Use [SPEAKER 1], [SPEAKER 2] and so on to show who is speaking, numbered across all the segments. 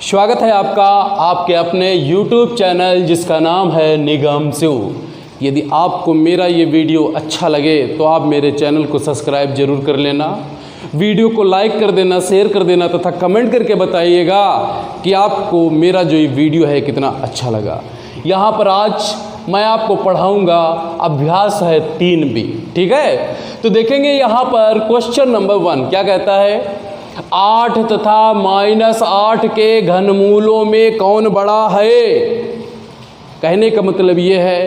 [SPEAKER 1] स्वागत है आपका आपके अपने YouTube चैनल जिसका नाम है निगम शिव। यदि आपको मेरा ये वीडियो अच्छा लगे तो आप मेरे चैनल को सब्सक्राइब जरूर कर लेना, वीडियो को लाइक कर देना, शेयर कर देना तथा कमेंट करके बताइएगा कि आपको मेरा जो ये वीडियो है कितना अच्छा लगा। यहाँ पर आज मैं आपको पढ़ाऊँगा अभ्यास है 3B, ठीक है। तो देखेंगे यहाँ पर क्वेश्चन नंबर 1 क्या कहता है, 8 तथा -8 के घनमूलों में कौन बड़ा है। कहने का मतलब ये है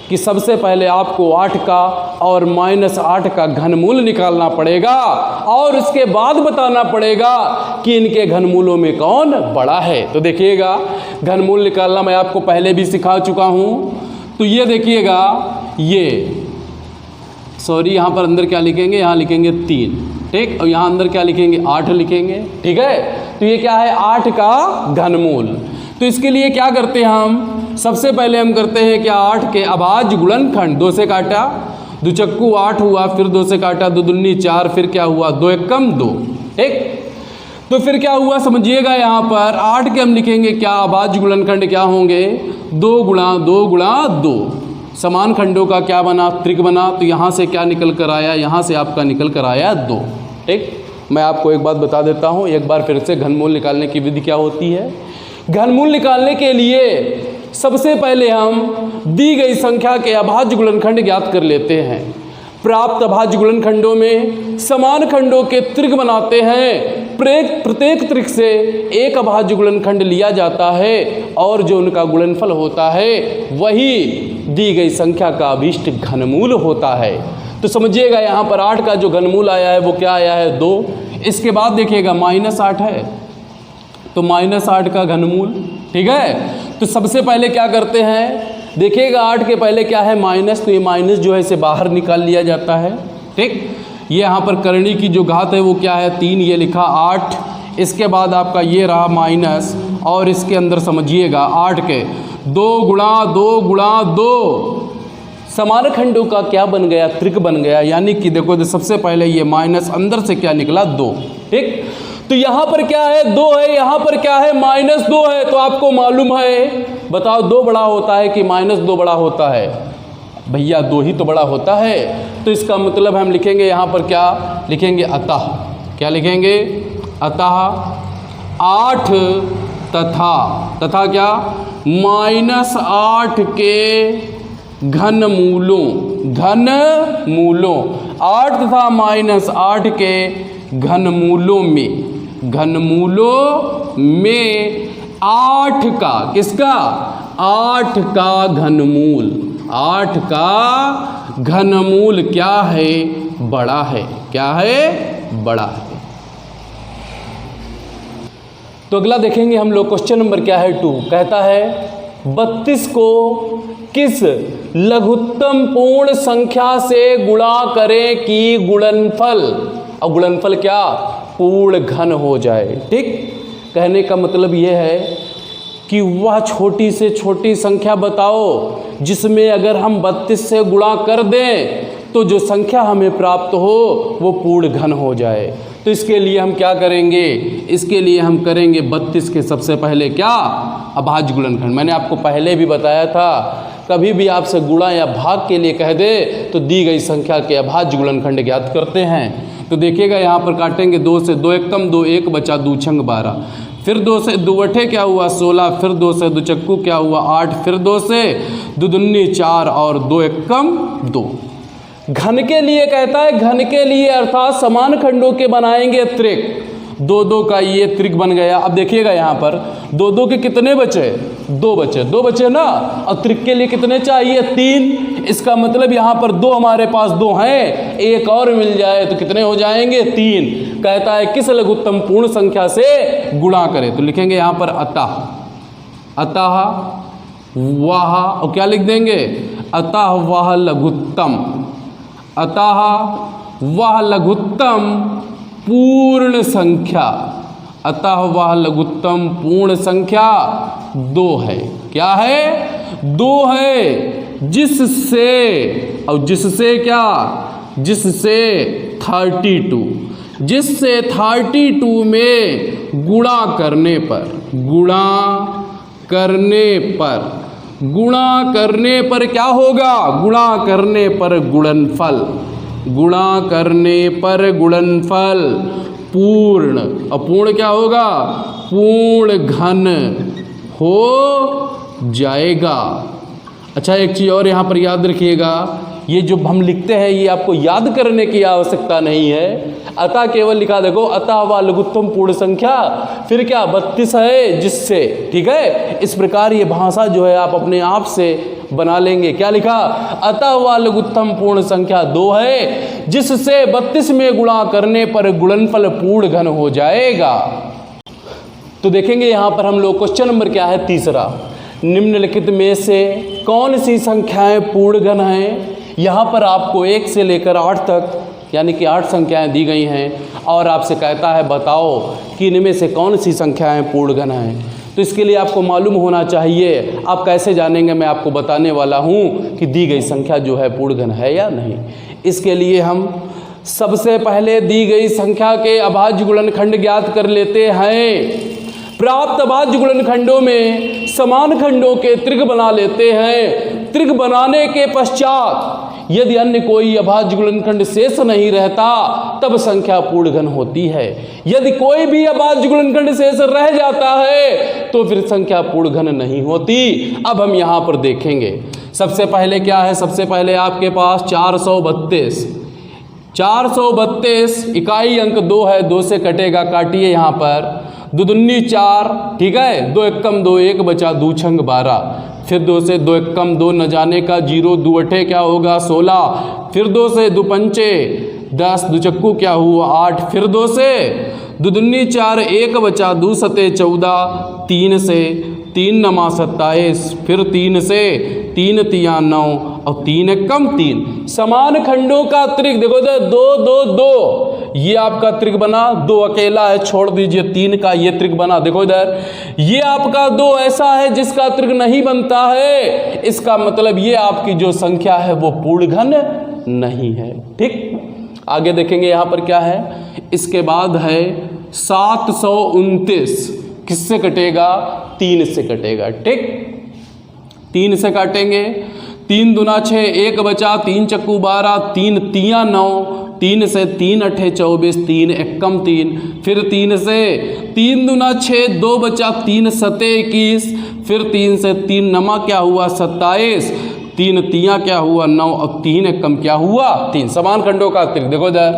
[SPEAKER 1] कि सबसे पहले आपको 8 का और -8 का घनमूल निकालना पड़ेगा और उसके बाद बताना पड़ेगा कि इनके घनमूलों में कौन बड़ा है। तो देखिएगा, घनमूल निकालना मैं आपको पहले भी सिखा चुका हूँ। तो ये देखिएगा, यहाँ पर अंदर क्या लिखेंगे, यहाँ लिखेंगे 3, ठीक, और यहाँ अंदर क्या लिखेंगे 8 लिखेंगे, ठीक है। तो ये क्या है 8 का घनमूल। तो इसके लिए क्या करते हैं हम, सबसे पहले हम करते हैं क्या 8 के अभाज्य गुणनखंड, 2 से काटा, 2 चक्कू 8 हुआ, फिर 2 से काटा, 2 दूनी 4, फिर क्या हुआ 2 एकम 2, ठीक। तो फिर क्या हुआ समझिएगा, यहाँ पर 8 के हम लिखेंगे क्या अभाज्य गुणनखंड क्या होंगे 2 गुणा 2 गुणा 2, समान खंडों का क्या बना त्रिक बना। तो यहाँ से क्या निकल कर आया, यहाँ से आपका निकल कर आया 2, ठीक। मैं आपको एक बात बता देता हूँ एक बार फिर से, घनमूल निकालने की विधि क्या होती है। घनमूल निकालने के लिए सबसे पहले हम दी गई संख्या के अभाज्य गुणनखंड ज्ञात कर लेते हैं। प्राप्त अभाज्य गुणनखंडों में समान खंडों के त्रिक बनाते हैं। प्रत्येक त्रिक से एक अभाज्य गुणनखंड लिया जाता है और जो उनका गुणनफल होता है वही दी गई संख्या का अभीष्ट घनमूल होता है। तो समझिएगा यहाँ पर 8 का जो घनमूल आया है वो क्या आया है 2। इसके बाद देखिएगा -8 है, तो -8 का घनमूल, ठीक है। तो सबसे पहले क्या करते हैं, देखिएगा 8 के पहले क्या है माइनस, तो ये माइनस जो है इसे बाहर निकाल लिया जाता है, ठीक। ये यहाँ पर करणी की जो घात है वो क्या है 3, ये लिखा 8। इसके बाद आपका ये रहा माइनस और इसके अंदर समझिएगा 8 के 2 गुणा 2 गुणा 2, समान खंडों का क्या बन गया त्रिक बन गया। यानी कि देखो तो सबसे पहले ये माइनस अंदर से क्या निकला 2, ठीक। तो यहाँ पर क्या है 2 है, यहाँ पर क्या है -2 है। तो आपको मालूम है, बताओ 2 बड़ा होता है कि -2 बड़ा होता है, भैया 2 ही तो बड़ा होता है। तो इसका मतलब हम लिखेंगे यहाँ पर क्या लिखेंगे अतः, क्या लिखेंगे अतः 8 तथा क्या -8 के घनमूलों 8 तथा -8 के घनमूलों में 8 का किसका 8 का घनमूल, 8 का घनमूल क्या है बड़ा है, क्या है बड़ा है। तो अगला देखेंगे हम लोग क्वेश्चन नंबर क्या है 2, कहता है 32 को किस लघुत्तम पूर्ण संख्या से गुणा करें कि गुणनफल, और गुणनफल क्या पूर्ण घन हो जाए, ठीक। कहने का मतलब यह है कि वह छोटी से छोटी संख्या बताओ जिसमें अगर हम 32 से गुणा कर दें तो जो संख्या हमें प्राप्त हो वो पूर्ण घन हो जाए। तो इसके लिए हम क्या करेंगे, इसके लिए हम करेंगे 32 के सबसे पहले क्या अभाज्य गुणनखंड। मैंने आपको पहले भी बताया था, कभी भी आपसे गुणा या भाग के लिए कह दे तो दी गई संख्या के अभाज्य गुणनखंड ज्ञात करते हैं। तो देखिएगा यहाँ पर काटेंगे 2 से 2 एकम 2, 1 बचा 2 छंग 12, फिर 2 से 2 अठे क्या हुआ 16, फिर 2 से 2 चक्कू क्या हुआ 8, फिर 2 से 2 दूनी 4 और 2 एकम 2। घन के लिए कहता है, घन के लिए अर्थात समान खंडों के बनाएंगे त्रिक, 2 का ये त्रिक बन गया। अब देखिएगा यहाँ पर 2 के कितने बचे 2 बचे ना, और त्रिक के लिए कितने चाहिए 3। इसका मतलब यहाँ पर 2 हमारे पास 2 हैं, एक और मिल जाए तो कितने हो जाएंगे 3। कहता है किस लघुत्तम पूर्ण संख्या से गुणा करें। तो लिखेंगे यहाँ पर अतः वह, और क्या लिख देंगे अतः वह लघुत्तम, अतः वह लघुत्तम पूर्ण संख्या, अतः वह लघुत्तम पूर्ण संख्या 2 है, क्या है 2 है, जिससे, और जिससे क्या जिससे 32 जिससे 32 में गुणा करने पर क्या होगा? गुणा करने पर गुणनफल पूर्ण, अपूर्ण क्या होगा? पूर्ण घन हो जाएगा। अच्छा, एक चीज़ और यहाँ पर याद रखिएगा, ये जो हम लिखते हैं ये आपको याद करने की आवश्यकता नहीं है। अतः केवल लिखा, देखो अतः व लघुत्तम पूर्ण संख्या, फिर क्या 32 है जिससे, ठीक है। इस प्रकार ये भाषा जो है आप अपने आप से बना लेंगे। क्या लिखा? अतः व लघुत्तम पूर्ण संख्या 2 है जिससे 32 में गुणा करने पर गुणनफल पूर्ण घन हो जाएगा। तो देखेंगे यहाँ पर हम लोग क्वेश्चन नंबर क्या है, तीसरा, निम्नलिखित में से कौन सी संख्याएं पूर्ण घन हैं। यहाँ पर आपको 1 से लेकर 8 तक यानी कि 8 संख्याएं दी गई हैं और आपसे कहता है बताओ कि इनमें से कौन सी संख्याएं पूर्ण घन हैं। तो इसके लिए आपको मालूम होना चाहिए। आप कैसे जानेंगे? मैं आपको बताने वाला हूँ कि दी गई संख्या जो है पूर्ण घन है या नहीं। इसके लिए हम सबसे पहले दी गई संख्या के अभाज्य गुणनखंड ज्ञात कर लेते हैं। प्राप्त अभाज्य गुणनखंडों में समान खंडों के त्रिक बना लेते हैं। त्रिक बनाने के पश्चात यदि अन्य कोई अभाज्य गुणनखंड शेष नहीं रहता तब संख्या पूर्ण घन होती है। यदि कोई भी अभाज्य गुणनखंड शेष रह जाता है तो फिर संख्या पूर्ण घन नहीं होती। अब हम यहाँ पर देखेंगे सबसे पहले क्या है। सबसे पहले आपके पास 432 इकाई अंक 2 है, 2 से कटेगा, काटिए यहाँ पर। 2 दूनी 4, ठीक है। 2 एकम 2, 1 बचा 2 छंग 12, फिर 2 से 2 एकम 2 न जाने का 0, 2 अठे क्या होगा 16, फिर 2 से 2 पंचे 10, 2 चक्कू क्या हुआ 8, फिर 2 से 2 दूनी 4, 1 बचा 2 सते 14, 3 से 3 नमा 27, फिर 3 से 3 तिया 9 और 3 एकम 3। समान खंडों का त्रिक देखो इधर 2 2 2, ये आपका त्रिक बना। 2 अकेला है, छोड़ दीजिए, 3 का ये त्रिक बना। देखो इधर ये आपका 2 ऐसा है जिसका त्रिक नहीं बनता है। इसका मतलब ये आपकी जो संख्या है वो पूर्ण घन नहीं है। ठीक, आगे देखेंगे यहाँ पर क्या है। इसके बाद है 729, किससे कटेगा? 3 से कटेगा। ठीक, 3 से काटेंगे। 3 दूना 6, 1 बचा 3 चक्कू 12, 3 तिया 9, 3 से 3 अठे 24, 3 एकम 3, फिर 3 से 3 दूना 6, 2 बचा 3 सते 21, फिर 3 से 3 नमा क्या हुआ 27, 3 तिया क्या हुआ 9 और 3 एकम क्या हुआ 3। समान खंडों का त्रिक देखो इधर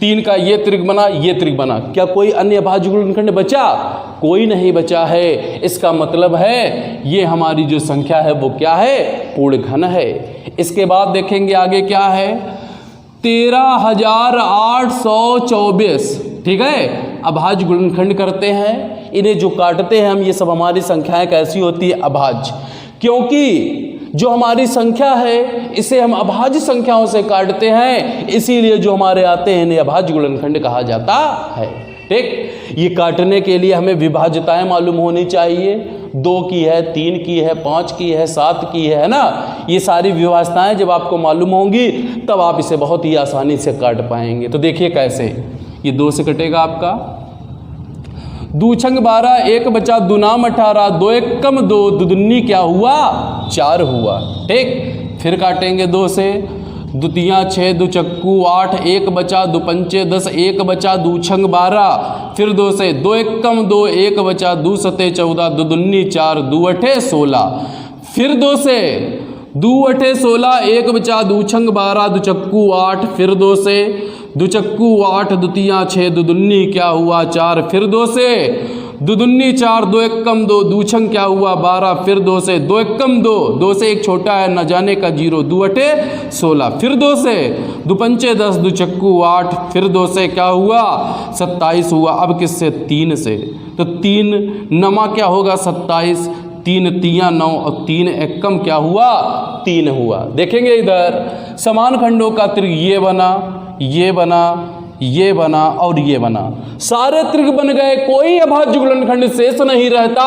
[SPEAKER 1] 3 का ये त्रिक बना, ये त्रिक बना। क्या कोई अन्य अभाज्य गुणनखंड बचा? कोई नहीं बचा है। इसका मतलब है ये हमारी जो संख्या है वो क्या है? पूर्ण घन है। इसके बाद देखेंगे आगे क्या है। 13,824, ठीक है। अभाज्य गुणनखंड करते हैं, इन्हें जो काटते हैं हम, ये सब हमारी संख्याएं कैसी होती है? अभाज्य। क्योंकि जो हमारी संख्या है इसे हम अभाज्य संख्याओं से काटते हैं, इसीलिए जो हमारे आते हैं इन्हें अभाज्य गुणनखंड कहा जाता है। ठीक, ये काटने के लिए हमें विभाज्यताएं मालूम होनी चाहिए। 2 की है, 3 की है, 5 की है, 7 की है ना। ये सारी विभाज्यताएं जब आपको मालूम होंगी तब आप इसे बहुत ही आसानी से काट पाएंगे। तो देखिए कैसे। ये 2 से कटेगा आपका 2 छंग 12, 1 बचा 2 नाम 18, 2 एकम 2, 2 दूनी क्या हुआ 4 हुआ। ठीक, फिर काटेंगे 2 से। 2 तिया 6, 2 चक्कू 8, 1 बचा 2 पंचे 10, 1 बचा 2 छंग 12, फिर 2 से 2 एकम 2, 1 बचा 2 सते 14, 2 दूनी 4, 2 अठे 16, फिर 2 से 2 अठे 16, 1 बचा 2 छंग 12, 2 चक्कू 8, फिर 2 से 2 चक्कू 8, 2 तिया 6, 2 दूनी क्या हुआ 4, फिर 2 से 2 दूनी 4, 2 एकम 2, 2 छंग क्या हुआ 12, फिर 2 से 2 एकम 2, 2 से 1 छोटा है न जाने का 0, 2 अठे 16, फिर 2 से 2 पंचे 10, 2 चक्कू 8, फिर 2 से क्या हुआ 27 हुआ। अब किससे? 3 से। तो 3 नमा क्या होगा 27, 3 तिया 9 और 3 एकम क्या हुआ 3 हुआ। देखेंगे इधर समान खंडों का त्रिक ये बना, ये बना, ये बना और ये बना। सारे त्रिक बन गए, कोई अभाज्य गुणनखंड शेष नहीं रहता।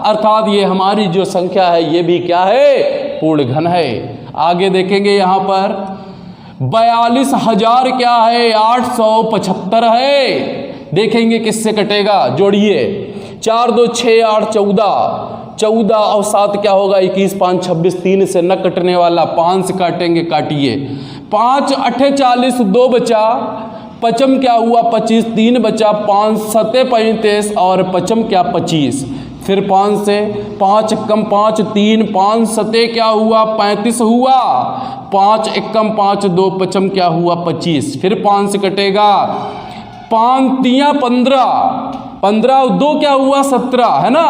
[SPEAKER 1] अर्थात ये हमारी जो संख्या है ये भी क्या है? पूर्ण घन है। आगे देखेंगे यहाँ पर 42,000 क्या है 875 है। देखेंगे किससे कटेगा, जोड़िए 4 2 6 8 14 और 7 क्या होगा 21 5 26, 3 से न कटने वाला 5 से काटेंगे, काटिए 5 8 40, 2 बचा, पचम क्या हुआ 25, 3 बचा, 5 7 35 और पचम क्या 25, फिर 5 से 5 कम 5 3, 5 7 क्या हुआ 35 हुआ, 5 एकम 5 2 पचम क्या हुआ 25, फिर 5 से कटेगा, 5 3 15, 15 और 2 क्या हुआ 17 है ना,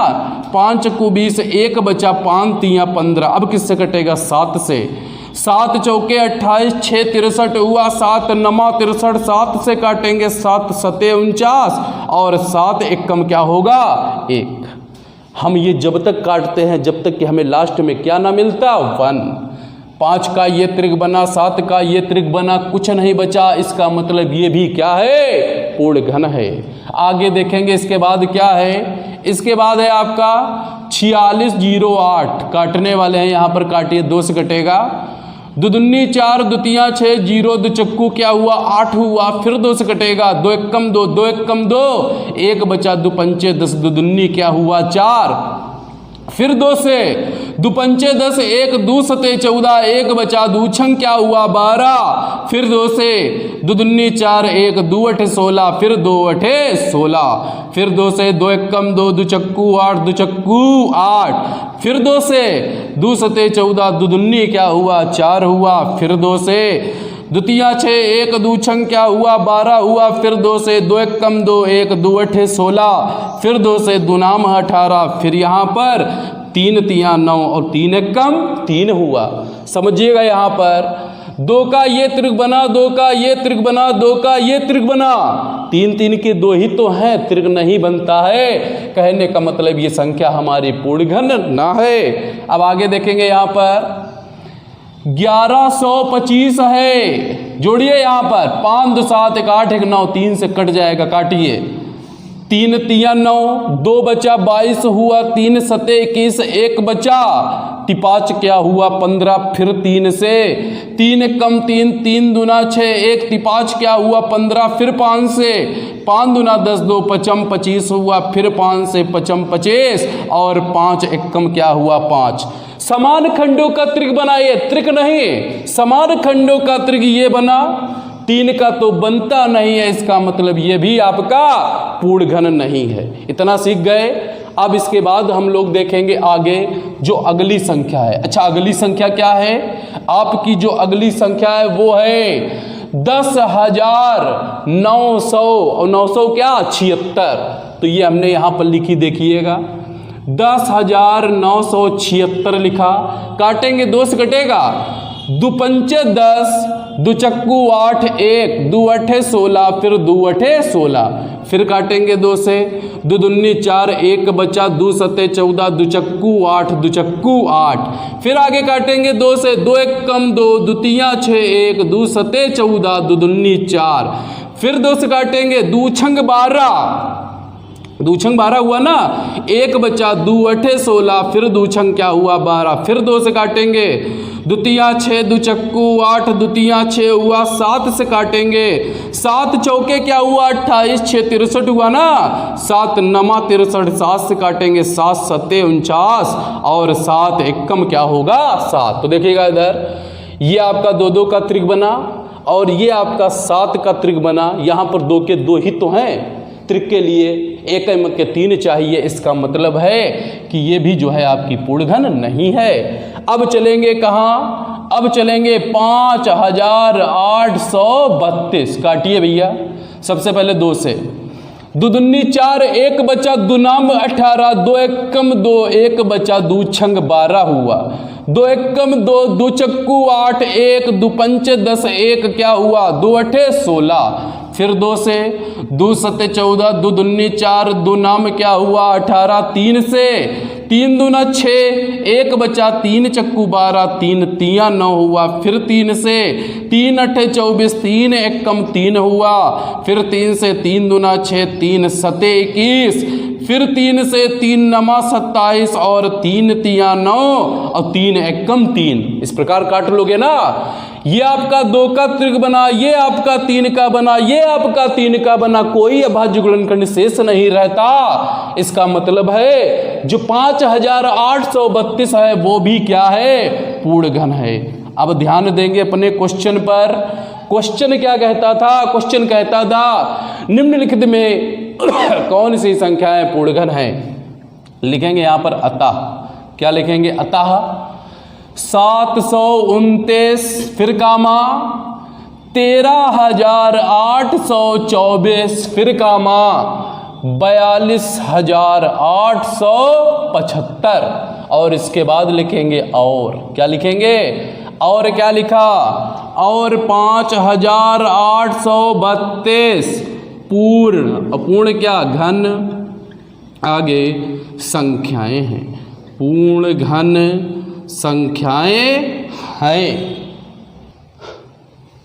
[SPEAKER 1] 5 को 20, 1 बचा, 5 3 15, अब किससे कटेगा 7 से, 7 चौके 28, 6 63 हुआ, 7 9 63, 7 से काटेंगे, 7 7 49 और 7 एकम क्या होगा 1। हम ये जब तक काटते हैं जब तक कि हमें लास्ट में क्या ना मिलता 1। 5 का ये त्रिक बना, 7 का ये त्रिक बना, कुछ नहीं बचा, इसका मतलब ये भी क्या है पूर्ण घन है। आगे देखेंगे इसके बाद क्या है, इसके बाद है आपका 4608, काटने वाले हैं यहाँ पर, काटिए 2 से कटेगा, 2 दूनी 4, 2 तियां 6, 0 2 चक्कू क्या हुआ 8 हुआ, फिर 2 से कटेगा, 2 एकम 2, 2 एकम 2, 1 बचा, 2 पंचे 10, 2 दूनी क्या हुआ 4, फिर 2 से 2 पंचे 10, 1 2 सते 14, 1 बचा, 2 छंग क्या हुआ 12, फिर 2 से 2 दूनी 4, 1 2 अठे 16, फिर 2 अठे 16, फिर 2 से 2 एकम 2, 2 चक्कू 8, 2 चक्कू 8, फिर 2 से 2 सते 14, 2 दूनी क्या हुआ 4 हुआ, फिर 2 से 2 तियां 6, 1 2 छंग क्या हुआ 12 हुआ, फिर 2 से 2 एकम 2, 1 2 अठे 16, फिर 2 से 2 नाम 18, फिर यहाँ पर 3 तियां 9 और 3 एकम 3 हुआ। समझिएगा यहाँ पर 2 का ये त्रिक बना, 2 का ये त्रिक बना, 2 का ये त्रिक बना, 3 3 के 2 ही तो हैं, त्रिक नहीं बनता है। कहने का मतलब ये संख्या हमारी पूर्ण घन ना है। अब आगे देखेंगे यहाँ पर 1125 है, जोड़िए यहाँ पर 5 2 7 1 8 1 9, 3 से कट जाएगा, काटिए 3 3 9, 2 बचा 22 हुआ, 3 7 21, 1 बचा, 5 क्या हुआ 15, फिर 3 से 3 कम 3, 3 दूना 6, 1 5 क्या हुआ 15, फिर 5 से 5 दूना 10, 2 पचम 25 हुआ, फिर 5 से पचम 25 और 5 एकम क्या हुआ 5। समान खंडों का त्रिक बनाइए, त्रिक नहीं समान खंडों का त्रिक ये बना, 3 का तो बनता नहीं है, इसका मतलब ये भी आपका पूर्ण घन नहीं है। इतना सीख गए। अब इसके बाद हम लोग देखेंगे आगे जो अगली संख्या है। अच्छा, अगली संख्या क्या है आपकी? जो अगली संख्या है वो है 10,900 और 900 क्या 76। तो ये हमने यहाँ पर लिखी, देखिएगा 10,976 लिखा, काटेंगे 2 से कटेगा, 2 पंचे 10, 2 चक्कू 8, 1 2 अठे 16, फिर 2 अठे 16, फिर काटेंगे 2 से, 2 दूनी 4, 1 बचा, 2 सते 14, 2 चक्कू 8, 2 चक्कू 8, फिर आगे काटेंगे 2 से, 2 एकम 2, 2 तियां 6, 1 2 सते 14, 2 दूनी 4, फिर 2 से काटेंगे, 2 छंग 12, 2 छंग 12 हुआ ना, 1 बचा, 2 अठे 16, फिर 2 छंग क्या हुआ 12, फिर 2 से काटेंगे, 2 तियां 6, 2 चक्कू 8, 2 तियां 6 हुआ, 7 से काटेंगे, 7 चौके क्या हुआ 28, 6 63 हुआ ना, 7 नमा 63, 7 से काटेंगे, 7 सत्ते 49 और 7 एकम क्या होगा 7। तो देखिएगा इधर ये आपका 2 2 का त्रिक बना और ये आपका 7 का त्रिक बना। यहाँ पर 2 के 2 ही तो हैं, त्रिक के लिए एक के 3 चाहिए, इसका मतलब है कि ये भी जो है आपकी पूर्ण घन नहीं है। अब चलेंगे कहाँ? अब चलेंगे 5832, काटिए भैया। सबसे पहले 2 से, 2 दूनी 4, 1 बचा, 2 नाम 18, 2 एकम 2, 1 बचा, 2 छंग 12 हुआ, 2 एकम 2, 2 चक्कू 8, 1 2 पंचे 10, 1 क्या हुआ 2 अठे 16, फिर 2 से, 2 सते 14, 2 दूनी 4, 2 नाम क्या हुआ 18, 3 से 3 दूना 6, 1 बचा, 3 चक्कू 12, 3 तियां 9 हुआ, फिर 3 से 3 अठे 24, 3 एकम 3 हुआ, फिर 3 से 3 दूना 6, 3 सते 21, फिर 3 से 3 नमा 27 और 3 तिया 9 और 3 एकम 3, इस प्रकार काट लोगे ना। ये आपका 2 का त्रिक बना, ये आपका 3 का बना, ये आपका 3 का बना, कोई अभाज्य गुणनखंड शेष नहीं रहता। इसका मतलब है जो 5832 है वो भी क्या है, पूर्ण घन है। अब ध्यान देंगे अपने क्वेश्चन पर। क्वेश्चन क्या कहता था, क्वेश्चन कहता था निम्नलिखित में कौन सी संख्याएं पूर्ण घन है। लिखेंगे यहां पर अतः, क्या लिखेंगे, अतः 729 फिर कामा 13,824 फिर कामा 42,875 और इसके बाद लिखेंगे और, क्या लिखेंगे, और क्या लिखा, और 5,832 पूर्ण, अपूर्ण क्या, घन, आगे संख्याएं हैं, पूर्ण घन संख्याएं हैं।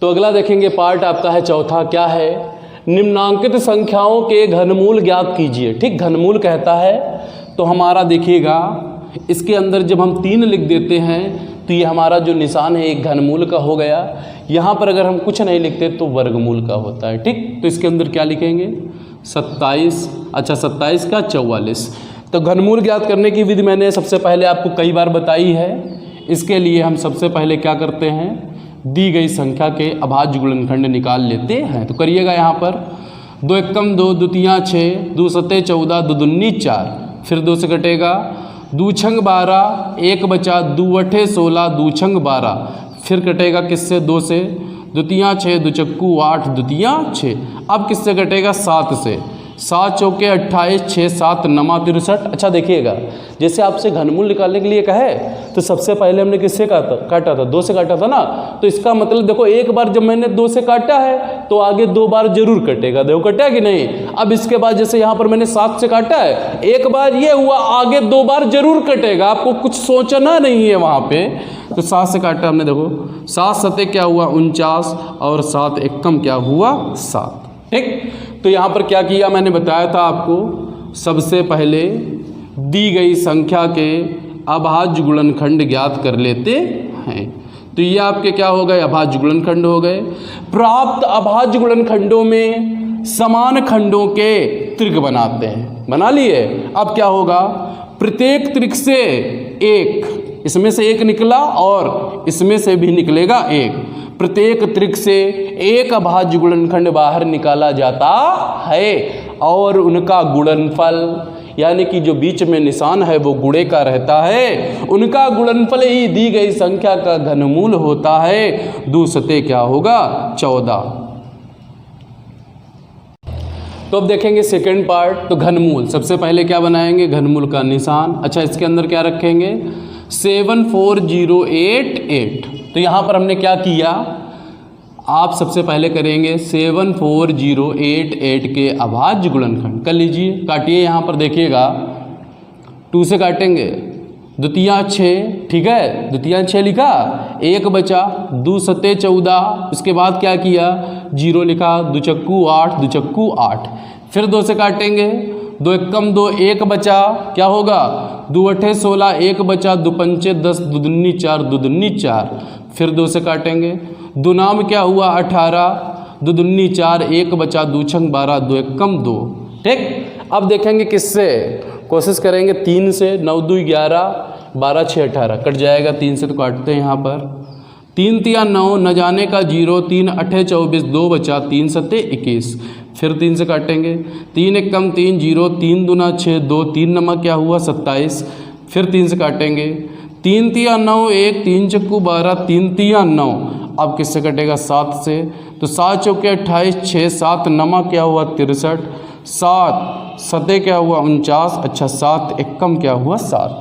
[SPEAKER 1] तो अगला देखेंगे पार्ट आपका है चौथा, क्या है, निम्नांकित संख्याओं के घनमूल ज्ञात कीजिए। ठीक, घनमूल कहता है तो हमारा देखिएगा इसके अंदर जब हम 3 लिख देते हैं तो ये हमारा जो निशान है एक घनमूल का हो गया। यहाँ पर अगर हम कुछ नहीं लिखते तो वर्गमूल का होता है। ठीक, तो इसके अंदर क्या लिखेंगे, 27, अच्छा 27 का 44। तो घनमूल ज्ञात करने की विधि मैंने सबसे पहले आपको कई बार बताई है। इसके लिए हम सबसे पहले क्या करते हैं, दी गई संख्या के अभाज्य गुणनखंड निकाल लेते हैं। तो करिएगा यहाँ पर 2 एकम 2, 2 तिया 6, 2 सते 14, 2 दूनी 4, फिर 2 से कटेगा 2 छंग 12, 1 बचा, 2 अठे 16, 2 छंग 12, फिर कटेगा किससे, 2 से, 2 तिया 6, 2 चक्कू 8, 2 तिया 6। अब किससे कटेगा, 7 से, 7 चौके 28, 6 7 नमा 63। अच्छा देखिएगा, जैसे आपसे घनमूल निकालने के लिए कहे तो सबसे पहले हमने किससे काटा था, 2 से काटा था ना। तो इसका मतलब देखो एक बार जब मैंने 2 से काटा है तो आगे 2 बार जरूर कटेगा। देखो कटा कि नहीं। अब इसके बाद जैसे यहाँ पर मैंने 7 से काटा है, एक बार ये हुआ, आगे 2 बार जरूर कटेगा, आपको कुछ सोचना नहीं है वहाँ पे। तो 7 से काटा हमने, देखो 7 सते क्या हुआ 49 और 7 एकम क्या हुआ 7। ठीक, तो यहाँ पर क्या किया मैंने बताया था आपको, सबसे पहले दी गई संख्या के अभाज्य गुणनखंड ज्ञात कर लेते हैं। तो ये आपके क्या हो गए, अभाज्य गुणनखंड हो गए। प्राप्त अभाज्य गुणनखंडों में समान खंडों के त्रिक बनाते हैं, बना लिए। अब क्या होगा, प्रत्येक त्रिक से एक, इसमें से एक निकला और इसमें से भी निकलेगा एक, प्रत्येक त्रिक से एक अभाज्य गुणनखंड बाहर निकाला जाता है और उनका गुणनफल, यानी कि जो बीच में निशान है वो गुणे का रहता है, उनका गुणनफल ही दी गई संख्या का घनमूल होता है। 2 सते क्या होगा 14। तो अब देखेंगे सेकंड पार्ट। तो घनमूल सबसे पहले क्या बनाएंगे, घनमूल का निशान। अच्छा इसके अंदर क्या रखेंगे, 74088। तो यहाँ पर हमने क्या किया, आप सबसे पहले करेंगे 74088 के अभाज्य गुणनखंड कर लीजिए। काटिए, यहाँ पर देखिएगा 2 से काटेंगे, 2 तिया 6, ठीक है, 2 तिया 6 लिखा, 1 बचा, 2 सते 14, उसके बाद क्या किया 0 लिखा, 2 चक्कू 8, 2 चक्कू 8, फिर 2 से काटेंगे, 2 एकम 2, 1 बचा, क्या होगा 2 अठे 16, 1 बचा, 2 पंचे 10, 2 दूनी 4, 2 दूनी 4, फिर 2 से काटेंगे, 2 नाम क्या हुआ 18, 2 दूनी 4, 1 बचा, 2 छंग 12, 2 एकम 2। ठीक, अब देखेंगे किससे, कोशिश करेंगे 3 से, 9 2 11, 12 6 18, कट जाएगा 3 से, तो काटते हैं यहाँ पर 3 तिया 9, न जाने का 0, 3 अठे 24, 2 बचा, 3 सते 21, फिर 3 से काटेंगे, 3 एकम 3 0, 3 दूना 6 2, 3 नमा क्या हुआ 27, फिर 3 से काटेंगे, 3 तिया 9 1, 3 चक्कू 12, 3 तिया 9, अब किससे कटेगा 7 से, तो 7 चौके 28, 6 7 नमा क्या हुआ 63, 7 सते क्या हुआ 49, अच्छा 7 एकम क्या हुआ 7।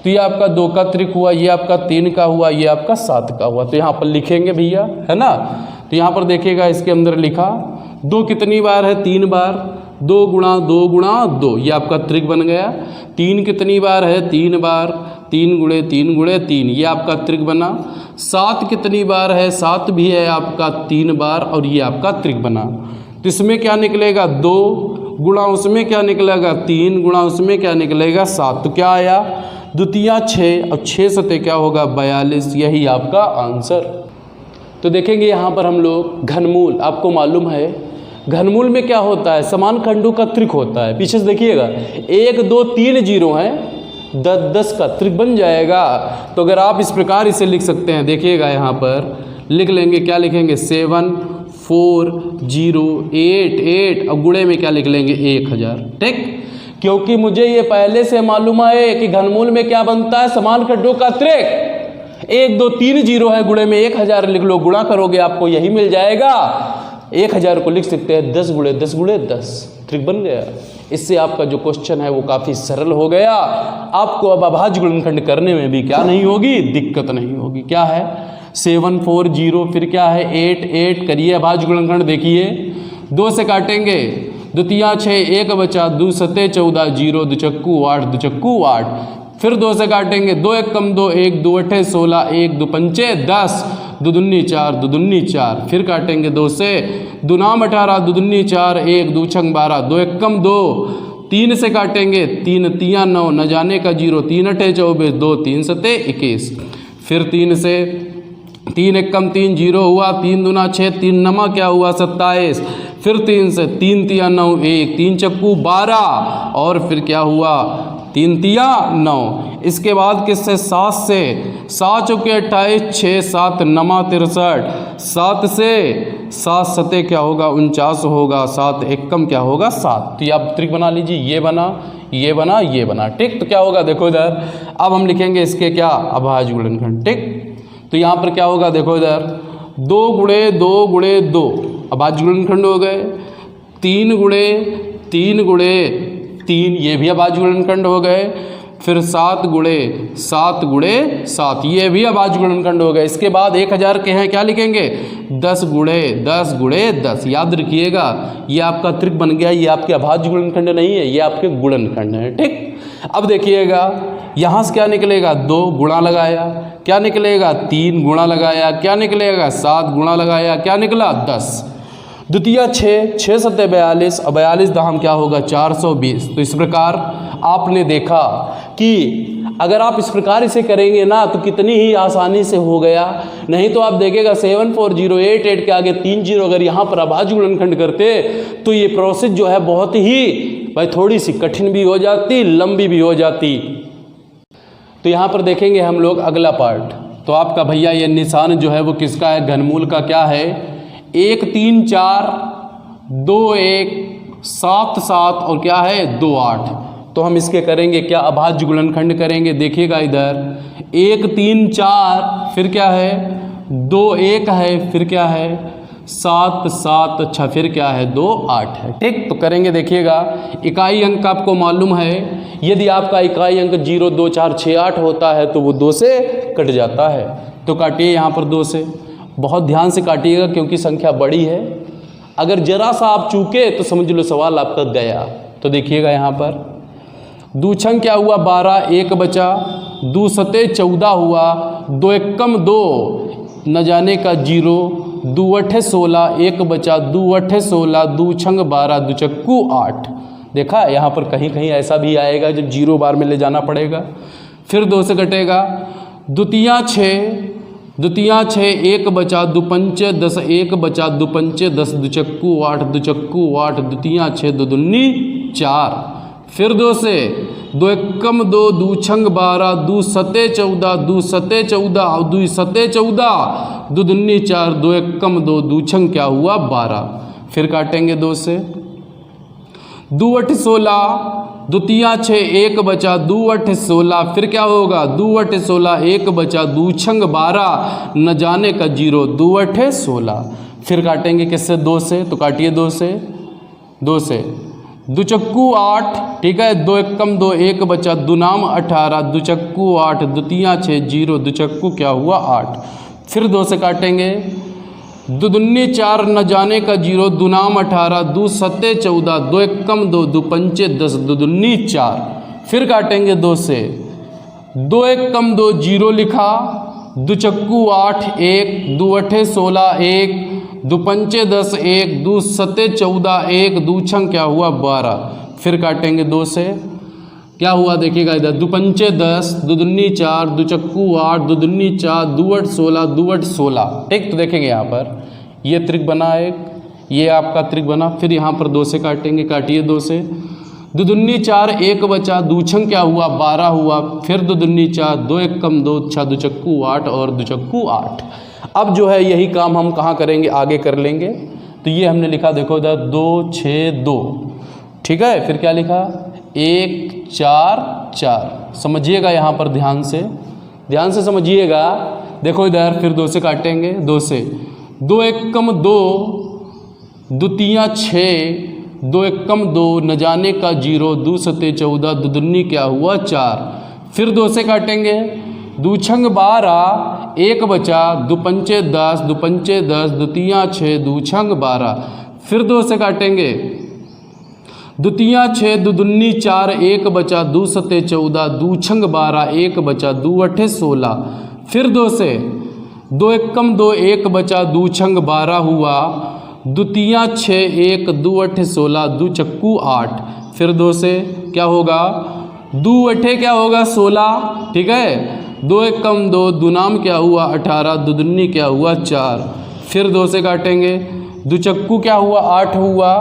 [SPEAKER 1] तो ये आपका 2 का त्रिक हुआ, ये आपका 3 का हुआ, ये आपका 7 का हुआ। तो यहाँ पर लिखेंगे भैया, है ना। तो यहाँ पर देखिएगा इसके अंदर लिखा 2 कितनी बार है 3 बार, 2 गुणा 2 गुणा 2, ये आपका त्रिक बन गया। 3 कितनी बार है 3 बार, 3 गुणे 3 गुणे 3, ये आपका त्रिक बना। 7 कितनी बार है 7 भी है आपका 3 बार और ये आपका त्रिक बना। तो इसमें क्या निकलेगा 2 गुणा उसमें क्या निकलेगा 3 गुणा उसमें क्या निकलेगा 7। तो क्या आया द्वितीया 6 और 6 सते क्या होगा 42। यही आपका आंसर। तो देखेंगे यहाँ पर हम लोग घनमूल, आपको मालूम है घनमूल में क्या होता है समान खंडों का त्रिक होता है। पीछे से देखिएगा 1 2 3 जीरो हैं 10 का त्रिक बन जाएगा। तो अगर आप इस प्रकार इसे लिख सकते हैं, देखिएगा यहाँ पर लिख लेंगे, क्या लिखेंगे 7 4 0 8 8 और गुणे में क्या लिख लेंगे 1000। ठीक, क्योंकि मुझे ये पहले से मालूम है कि घनमूल में क्या बनता है समान खंडों का त्रिक। 1 2 3 जीरो है, गुणे में 1000 लिख लो, गुणा करोगे आपको यही मिल जाएगा। 1000 को लिख सकते हैं 10 गुणे 10 गुणे 10, त्रिक बन गया। इससे आपका जो क्वेश्चन है वो काफ़ी सरल हो गया। आपको अब अभाज्य गुणनखंड करने में भी क्या नहीं होगी, दिक्कत नहीं होगी। क्या है 7 4 0 फिर क्या है 8 8 करिए अभाज्य गुणनखंड। देखिए 2 से काटेंगे, द्वितीया 6 1 बचा, 2 सते 14 0 2 चक्कू 8 2 चक्कू 8। फिर 2 से काटेंगे, 2 1 कम 2 1 2 8 16 1 2 पंचे 10 2 दूनी 4 2 दूनी 4। फिर काटेंगे 2 से, 2 नाम 18 2 दूनी 4 1 2 छंग 12 2 1 कम 2। 3 से काटेंगे, 3 तिया 9 न जाने का 0 3 8 24 2 3 सते 21। फिर 3 से, 3 1 कम 3 0 हुआ, 3 दूना 6 3 नमा क्या हुआ 27। फिर 3 से, 3 तिया 9 1 3 चक्कू 12 और फिर क्या हुआ 3 तिया 9। इसके बाद किससे 7 से, 7 चौके 28 6 7 नमा 63। 7 से 7 सते क्या होगा 49 होगा, 7 1 कम क्या होगा 7। तो ये आप त्रिक बना लीजिए, ये बना ये बना ये बना। ठीक, तो क्या होगा देखो इधर, अब हम लिखेंगे इसके क्या अभाज्य गुणनखंड। ठीक, तो यहाँ पर क्या होगा देखो इधर 2 गुणे 2 गुणे 2 अभाज्य गुणनखंड हो गए। 3 गुणे 3 गुणे 3 ये भी अभाज्य गुणनखंड हो गए। फिर 7 गुणे 7 गुणे 7 ये भी अभाज्य गुणनखंड हो गए। इसके बाद 1000 के हैं, क्या लिखेंगे 10 गुणे 10 गुणे 10। याद रखिएगा ये आपका त्रिक बन गया, ये आपके अभाज्य गुणनखंड नहीं है, ये आपके गुणनखंड है। ठीक, अब देखिएगा यहाँ से क्या निकलेगा 2 गुणा लगाया, क्या निकलेगा 3 गुणा लगाया, क्या निकलेगा 7 गुणा लगाया, क्या निकला 10। द्वितीया 6 6 सत्ते 42 और 42 दाम क्या होगा 420। तो इस प्रकार आपने देखा कि अगर आप इस प्रकार इसे करेंगे ना तो कितनी ही आसानी से हो गया। नहीं तो आप देखिएगा 7 4 0 8 8 के आगे 3 जीरो अगर यहाँ पर अभाज्य गुणनखंड करते तो ये प्रोसेस जो है बहुत ही भाई थोड़ी सी कठिन भी हो जाती, लंबी भी हो जाती। तो यहाँ पर देखेंगे हम लोग अगला पार्ट। तो आपका भैया ये निशान जो है वो किसका है, घनमूल का क्या है 1 3 4 2 1 7 7 और क्या है 2 8। तो हम इसके करेंगे क्या अभाज्य गुणनखंड करेंगे। देखिएगा इधर 1 3 4 फिर क्या है 2 1 है, फिर क्या है 7 7 अच्छा फिर क्या है 2 8 है। ठीक, तो करेंगे देखिएगा इकाई अंक आपको मालूम है, यदि आपका इकाई अंक 0 2 4 6 8 होता है तो वो 2 से कट जाता है। तो काटिए यहाँ पर 2 से, बहुत ध्यान से काटिएगा क्योंकि संख्या बड़ी है। अगर जरा सा आप चूके तो समझ लो सवाल आपका गया। तो देखिएगा यहाँ पर 2 छंग क्या हुआ 12 1 बचा, 2 सते 14 हुआ, 2 1 कम 2 न जाने का 0, 2 8 16 1 बचा, 2 8 16 2 छंग 12 2 चक्कू 8। देखा यहाँ पर कहीं कहीं ऐसा भी आएगा जब 0 बार में ले जाना पड़ेगा। फिर 2 से कटेगा, द्वितीया 6 1 बचा, 2 पंचे 10 1 बचा, 2 पंचे 10 2 चक्कू 8 2 चक्कू 8 द्वितीया 6 2 दूनी 4। फिर 2 से, 2 1 कम 2 2 छंग 12 2 सते 14 2 सते 14 और 2 सते 14 2 दूनी 4 2 1 कम 2 2 छंग क्या हुआ 12। फिर काटेंगे 2 से, 2 8 16 द्वितीया 6 1 बचा, 2 8 16 फिर क्या होगा 2 8 16 1 बचा, 2 छंग 12 न जाने का 0 2 8 16। फिर काटेंगे किससे 2 से, तो काटिए 2 से, 2 चक्कू 8 ठीक है, 2 1 कम 2 1 बचा, 2 नाम 18 2 चक्कू 8 द्वितीया 6 0 2 चक्कू क्या हुआ 8। फिर 2 से काटेंगे, 2 दूनी 4 न जाने का 0 2 नाम 18 2 सत्ते 14 2 1 कम 2 2 पंचे 10 2 दूनी 4। फिर काटेंगे 2 से, 2 1 कम 2 0 लिखा, 2 चक्कू 8 1 2 8 16 1 दो पंचे 10 1, दो सत्ते 14 1, दो छंग क्या हुआ 12। फिर काटेंगे 2 से, क्या हुआ देखिएगा इधर, दो पंचे 10, दो दुन्नी 4, दो चक्कू 8, दो दुन्नी 4, दो अठ 16, दो अठ 16। ठीक, तो देखेंगे यहाँ पर ये त्रिक बना एक, ये आपका त्रिक बना। फिर यहाँ पर 2 से काटेंगे, काटिए 2 से, दो दुन्नी 4 1 बचा, दो छंग क्या हुआ 12 हुआ। फिर दो दुन्नी 4, 2 1 कम 2 6, दो चक्कू 8 और दो चक्कू 8। अब जो है यही काम हम कहाँ करेंगे, आगे कर लेंगे। तो ये हमने लिखा देखो इधर 2 6 2, ठीक है। फिर क्या लिखा 1 4 4। समझिएगा यहाँ पर ध्यान से समझिएगा। देखो इधर फिर 2 से काटेंगे, 2 से, 2 1 कम 2, दो तियाँ 6, 2 1 कम 2, न जाने का 0, दो सत्ते 14, दो दुन्नी क्या हुआ 4। फिर 2 से काटेंगे, दो छंग 12 1 बचा, दो पंचे 10, दो पंचे 10, दो तियाँ 6, दो छंग 12। फिर 2 से काटेंगे, दो तियाँ 6, दो दुन्नी 4 1 बचा, दो सत्ते 14, दो छंग 12 1 बचा, दो अठे 16। फिर 2 से, 2 1 कम 2 1 बचा, दो छंग 12 हुआ, दो तियाँ 6 1, दो अठे 16, दो चक्कू 8। फिर 2 से क्या होगा, दो अठे क्या होगा 16, ठीक है। 2 1 कम 2, दो नाम क्या हुआ 18, दो दुन्नी क्या हुआ 4। फिर 2 से काटेंगे, दो चक्कू क्या हुआ 8 हुआ,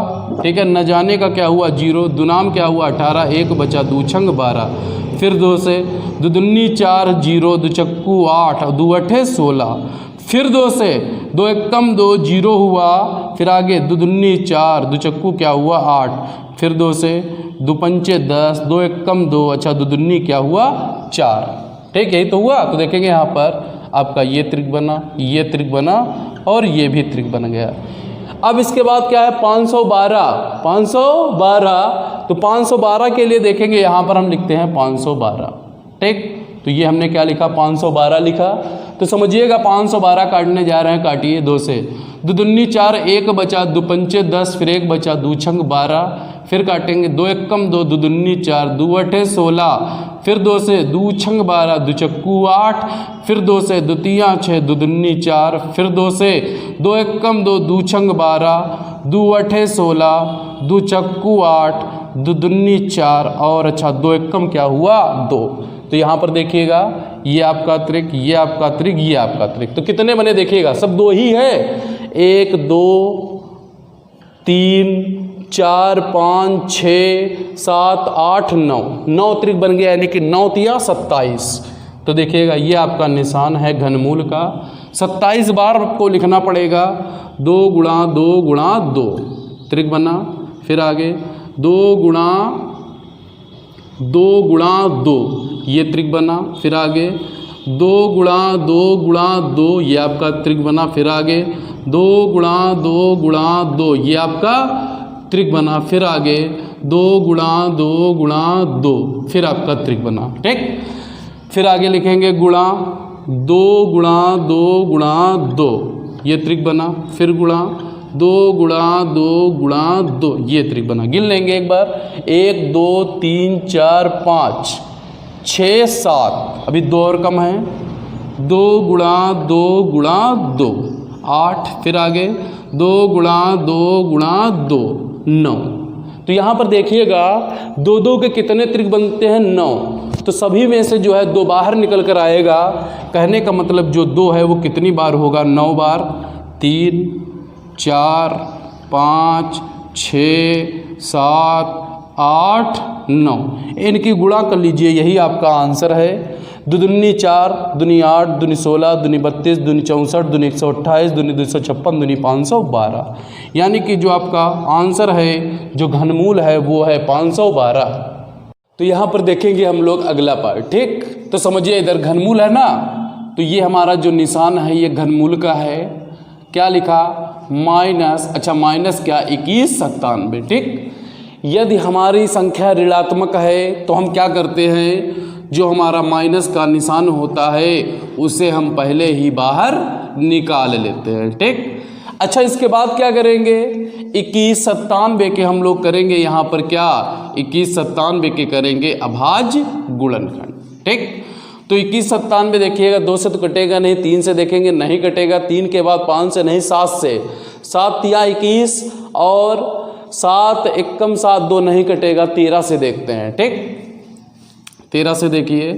[SPEAKER 1] ठीक है। न जाने का क्या हुआ 0, दो नाम क्या हुआ 18 1 बचा, दो छंग 12। फिर 2 से, दो दुन्नी 4 0, दो चक्कू 8, दो अठे 16। फिर 2 से, 2 1 कम 2 0 हुआ। फिर आगे दो दुन्नी 4, दो चक्कू क्या हुआ 8। फिर 2 से, दो पंचे 10, 2 1 कम 2, अच्छा दो दुन्नी क्या हुआ 4। ठीक, यही तो हुआ। तो देखेंगे यहाँ पर आपका ये त्रिक बना, ये त्रिक बना और ये भी त्रिक बन गया। अब इसके बाद क्या है 512, 512। तो 512 के लिए देखेंगे यहाँ पर हम लिखते हैं 512। ठीक, तो ये हमने क्या लिखा 512 लिखा। तो समझिएगा 512 काटने जा रहे हैं, काटिए 2 से, दो दुन्नी 4 1 बचा, दो पंचे 10, फिर 1 बचा, दो छंग 12। फिर काटेंगे 2 1 कम 2, दो दुन्नी 4, दो अठे 16। फिर 2 से, दो छंग 12, दो चक्कू 8। फिर 2 से, दो तियाँ 6, दो दुन्नी 4। फिर 2 से, 2 1 कम 2, दो छंग 12, दो अठे 16, दो चक्कू 8, दो दुन्नी 4 और अच्छा 2 1 कम क्या हुआ 2। तो यहाँ पर देखिएगा ये आपका त्रिक, ये आपका त्रिक, ये आपका त्रिक। तो कितने बने देखिएगा, सब 2 ही है। 1 2 3 4 5 6 7 8 9, 9 त्रिक बन गया, यानी कि 9 तिया 27। तो देखिएगा ये आपका निशान है घनमूल का। 27 बार आपको लिखना पड़ेगा। 2 गुणा 2 गुणा 2 त्रिक बना। फिर आगे 2 गुणा 2 गुणा 2 ये त्रिक बना। फिर आगे 2 गुणा 2 गुणा 2 ये आपका त्रिक बना। फिर आगे 2 गुणा 2 गुणा 2 ये आपका त्रिक बना। फिर आगे 2 गुणा 2 गुणा 2 फिर आपका त्रिक बना। ठीक, फिर आगे लिखेंगे गुणा 2 गुणा 2 गुणा 2 ये त्रिक बना। फिर गुणा 2 गुणा 2 गुणा 2 ये त्रिक बना। गिन लेंगे एक बार, 1 2 3 4 5 6 7, अभी 2 और कम है। 2 गुणा 2 गुणा 2 8। फिर आगे 2 गुणा 2 गुणा 2 9। तो यहाँ पर देखिएगा 2 2 के कितने त्रिक बनते हैं 9। तो सभी में से जो है 2 बाहर निकल कर आएगा। कहने का मतलब जो 2 है वो कितनी बार होगा 9 बार। 3 4 5 6 7 8 9 इनकी गुणा कर लीजिए, यही आपका आंसर है। 2 दूनी 4, दूनी 8, दूनी 16, दूनी 32, दूनी 64, दूनी 128, दूनी 256, दूनी 512। यानी कि जो आपका आंसर है, जो घनमूल है वो है 512। तो यहाँ पर देखेंगे हम लोग अगला पार्ट। ठीक, तो समझिए इधर घनमूल है ना, तो ये हमारा जो निशान है ये घनमूल का है। क्या लिखा माइनस, अच्छा माइनस क्या 21 97। ठीक, यदि हमारी संख्या ऋणात्मक है तो हम क्या करते हैं, जो हमारा माइनस का निशान होता है उसे हम पहले ही बाहर निकाल लेते हैं। ठीक, अच्छा इसके बाद क्या करेंगे 21 97 के हम लोग करेंगे यहाँ पर क्या 21 97 के करेंगे अभाज्य गुणनखंड। ठीक, तो 2197 देखिएगा, 2 से तो कटेगा नहीं, 3 से देखेंगे नहीं कटेगा, 3 के बाद 5 से नहीं, 7 से, 7 तिया 21 और 7 एकम 7 2 नहीं कटेगा, 13 से देखते हैं। ठीक, 13 से देखिए,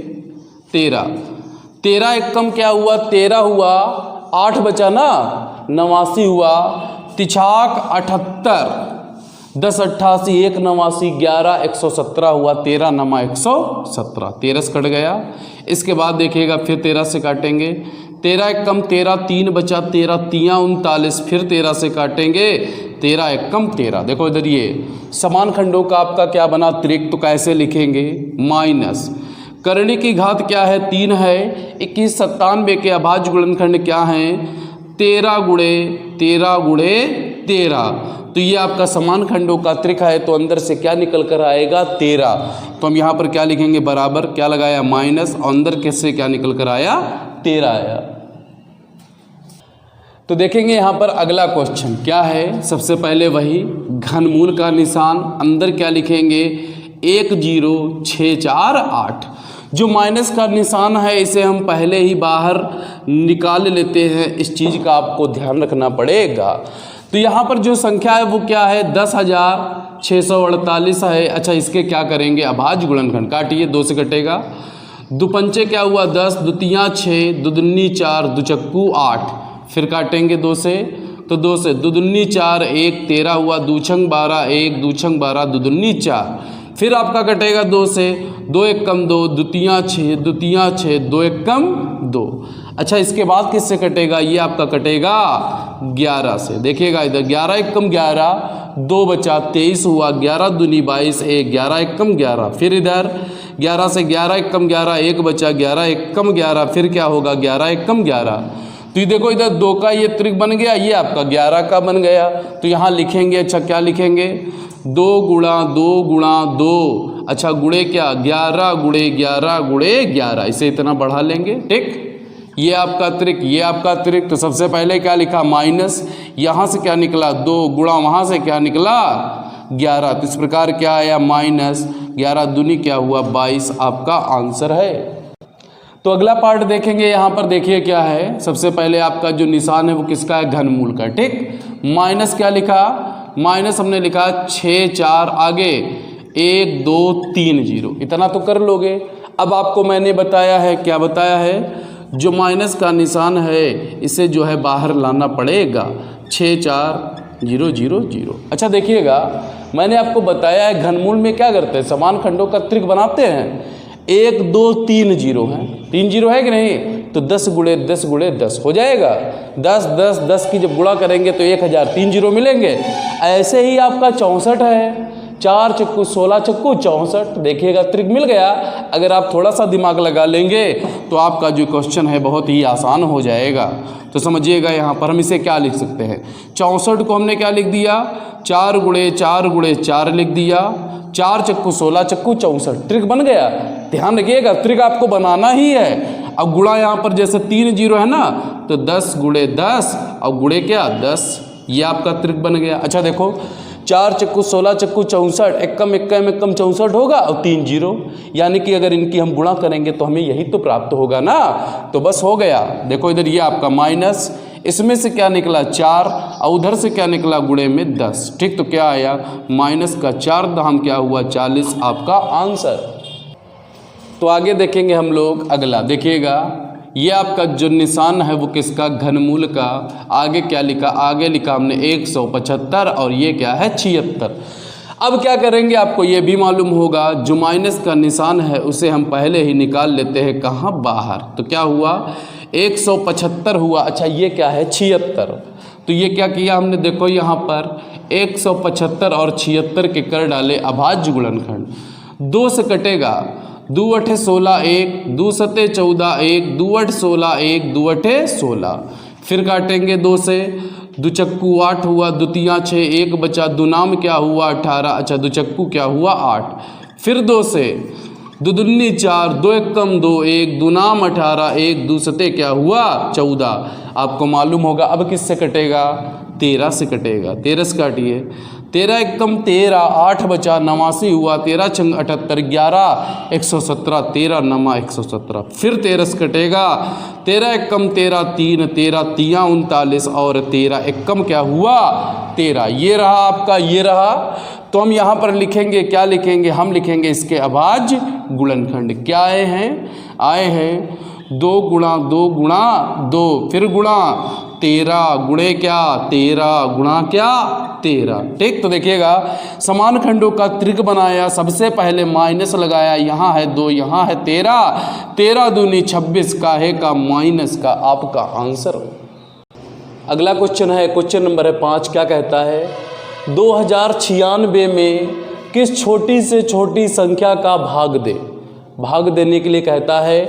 [SPEAKER 1] 13 एकम क्या हुआ, 13 हुआ, 8 बचा ना, 89 हुआ, तिछाक 78, 10 88, 1 89, 11 117 हुआ, 13 नमा 117, 13 से कट गया। इसके बाद देखिएगा फिर 13 से काटेंगे, 13 एकम 13, 3 बचा, 13 तिया 39, फिर 13 से काटेंगे, 13 एकम 13। देखो इधर ये समान खंडों का आपका क्या बना, त्रिक, तो कैसे लिखेंगे, माइनस करणी की घात क्या है, 3 है, 2197 के अभाज्य गुणनखंड क्या है, 13 गुणे 13 गुणे 13, तो ये आपका समान खंडों का त्रिक है, तो अंदर से क्या निकल कर आएगा, 13। तो हम यहाँ पर क्या लिखेंगे, बराबर क्या लगाया, माइनस, और अंदर कैसे क्या निकल कर आया, 13 आया। तो देखेंगे यहाँ पर अगला क्वेश्चन क्या है, सबसे पहले वही घनमूल का निशान, अंदर क्या लिखेंगे, 10648। जो माइनस का निशान है इसे हम पहले ही बाहर निकाल लेते हैं, इस चीज़ का आपको ध्यान रखना पड़ेगा। तो यहाँ पर जो संख्या है वो क्या है, 10,648 है। अच्छा, इसके क्या करेंगे, अभाज्य गुणनखंड, काटिए, 2 से कटेगा, दुपंचे क्या हुआ, 10, दुतियाँ 6, दुदुन्नी 4, दुचक्कू 8, फिर काटेंगे 2 से, तो 2 से दुदुन्नी 4, 1 13 हुआ, दूछंग 12, 1 दूछंग 12, दुदुन्नी 4, फिर आपका कटेगा 2 से, 2 एकम 2, दुतियाँ 6, 2 एकम 2। अच्छा, इसके बाद किससे कटेगा, ये आपका कटेगा 11 से। देखिएगा इधर 11 एकम 11, 2 बचा, 23 हुआ, 11 दूनी 22, 1 11 एकम 11, फिर इधर 11 से 11 एकम 11, 1 बचा, 11 एकम 11, फिर क्या होगा, 11 एकम 11। तो ये देखो इधर 2 का ये त्रिक बन गया, ये आपका 11 का बन गया। तो यहाँ लिखेंगे, अच्छा क्या लिखेंगे, 2 गुणा 2 गुणा 2, अच्छा गुणे क्या, 11 गुणे 11 गुणे 11, इसे इतना बढ़ा लेंगे। ठीक, ये आपका त्रिक, ये आपका त्रिक। तो सबसे पहले क्या लिखा, माइनस, यहाँ से क्या निकला, 2 गुणा वहाँ से क्या निकला, 11, तो इस प्रकार क्या आया, माइनस 11 दूनी क्या हुआ, 22 आपका आंसर है। तो अगला पार्ट देखेंगे, यहाँ पर देखिए क्या है, सबसे पहले आपका जो निशान है वो किसका है, घनमूल का। ठीक, माइनस क्या लिखा, माइनस हमने लिखा 6 4, आगे 1 2 3 0, इतना तो कर लोगे। अब आपको मैंने बताया है, क्या बताया है, जो माइनस का निशान है इसे जो है बाहर लाना पड़ेगा, 6 4 0 0 0। अच्छा देखिएगा, मैंने आपको बताया है घनमूल में क्या करते हैं, समान खंडों का त्रिक बनाते हैं। 1 2 3 0 है, 3 0 है कि नहीं, तो 10 गुणे 10 गुणे 10 हो जाएगा, 10 10 10 की जब गुणा करेंगे तो 1003 0 मिलेंगे। ऐसे ही आपका 64 है, 4 चक्कू 16 चक्कू 64, देखिएगा त्रिक मिल गया। अगर आप थोड़ा सा दिमाग लगा लेंगे तो आपका जो क्वेश्चन है बहुत ही आसान हो जाएगा। तो समझिएगा, यहाँ पर हम इसे क्या लिख सकते हैं, 64 को हमने क्या लिख दिया, 4 गुणे 4 गुणे 4 लिख दिया, 4 चक्कू 16 चक्कू 64, ट्रिक बन गया। ध्यान रखिएगा, ट्रिक आपको बनाना ही है। अब गुणा यहाँ पर जैसे 3 0 है ना, तो 10 गुणे 10 और गुणे क्या 10, ये आपका ट्रिक बन गया। अच्छा देखो, 4 चक्कू 16 चक्कू 64, एकम एकम एकम 64 होगा और 3 0, यानी कि अगर इनकी हम गुणा करेंगे तो हमें यही तो प्राप्त होगा ना, तो बस हो गया। देखो इधर ये आपका माइनस, इसमें से क्या निकला 4 और उधर से क्या निकला गुणे में 10। ठीक, तो क्या आया, माइनस का 4 दाम क्या हुआ 40, आपका आंसर। तो आगे देखेंगे हम लोग अगला, देखिएगा ये आपका जो निशान है वो किसका, घनमूल का। आगे क्या लिखा, आगे लिखा हमने 175 और ये क्या है 76। अब क्या करेंगे, आपको ये भी मालूम होगा, जो माइनस का निशान है उसे हम पहले ही निकाल लेते हैं, कहाँ, बाहर। तो क्या हुआ, 175 हुआ। अच्छा ये क्या है 76, तो ये क्या किया हमने, देखो यहाँ पर 175 और 76 के कर डाले अभाज्य गुणनखंड। 2 से कटेगा, 2 8 16 1, 2 7 14 1, 2 8 16 1, 2 8 16, फिर काटेंगे 2 से, दुचक्कू 8 हुआ, दुतियाँ 6, 1 बचा, दुनाम क्या हुआ 18, अच्छा दुचक्कू क्या हुआ 8, फिर 2 से, दुदुन्नी 4, 2 एकम 2, 1 दुनाम 18, 1 2 सते क्या हुआ 14। आपको मालूम होगा अब किससे कटेगा, 13 से कटेगा। 13 से काटिए, 13 एकम 13, 8 बचा 89 हुआ, 13 छंग 78, 11 117, 13 नमा 117। फिर 13 से कटेगा, 13 एकम 13 3, 13 तिया 39 और 13 एकम क्या हुआ 13। ये रहा आपका, ये रहा। तो हम यहाँ पर लिखेंगे, क्या लिखेंगे, हम लिखेंगे इसके अभाज्य गुणनखंड। क्या आए हैं 2 गुणा 2 गुणा 2, फिर गुणा 13 गुणे क्या 13 गुणा क्या 13। ठीक, तो देखिएगा समान खंडों का त्रिक बनाया, सबसे पहले माइनस लगाया, यहाँ है 2 यहाँ है 13, 13 दूनी 26 का है का माइनस का आपका आंसर। अगला क्वेश्चन है, क्वेश्चन नंबर है 5। क्या कहता है 2096 में किस छोटी से छोटी संख्या का भाग दे। भाग देने के लिए कहता है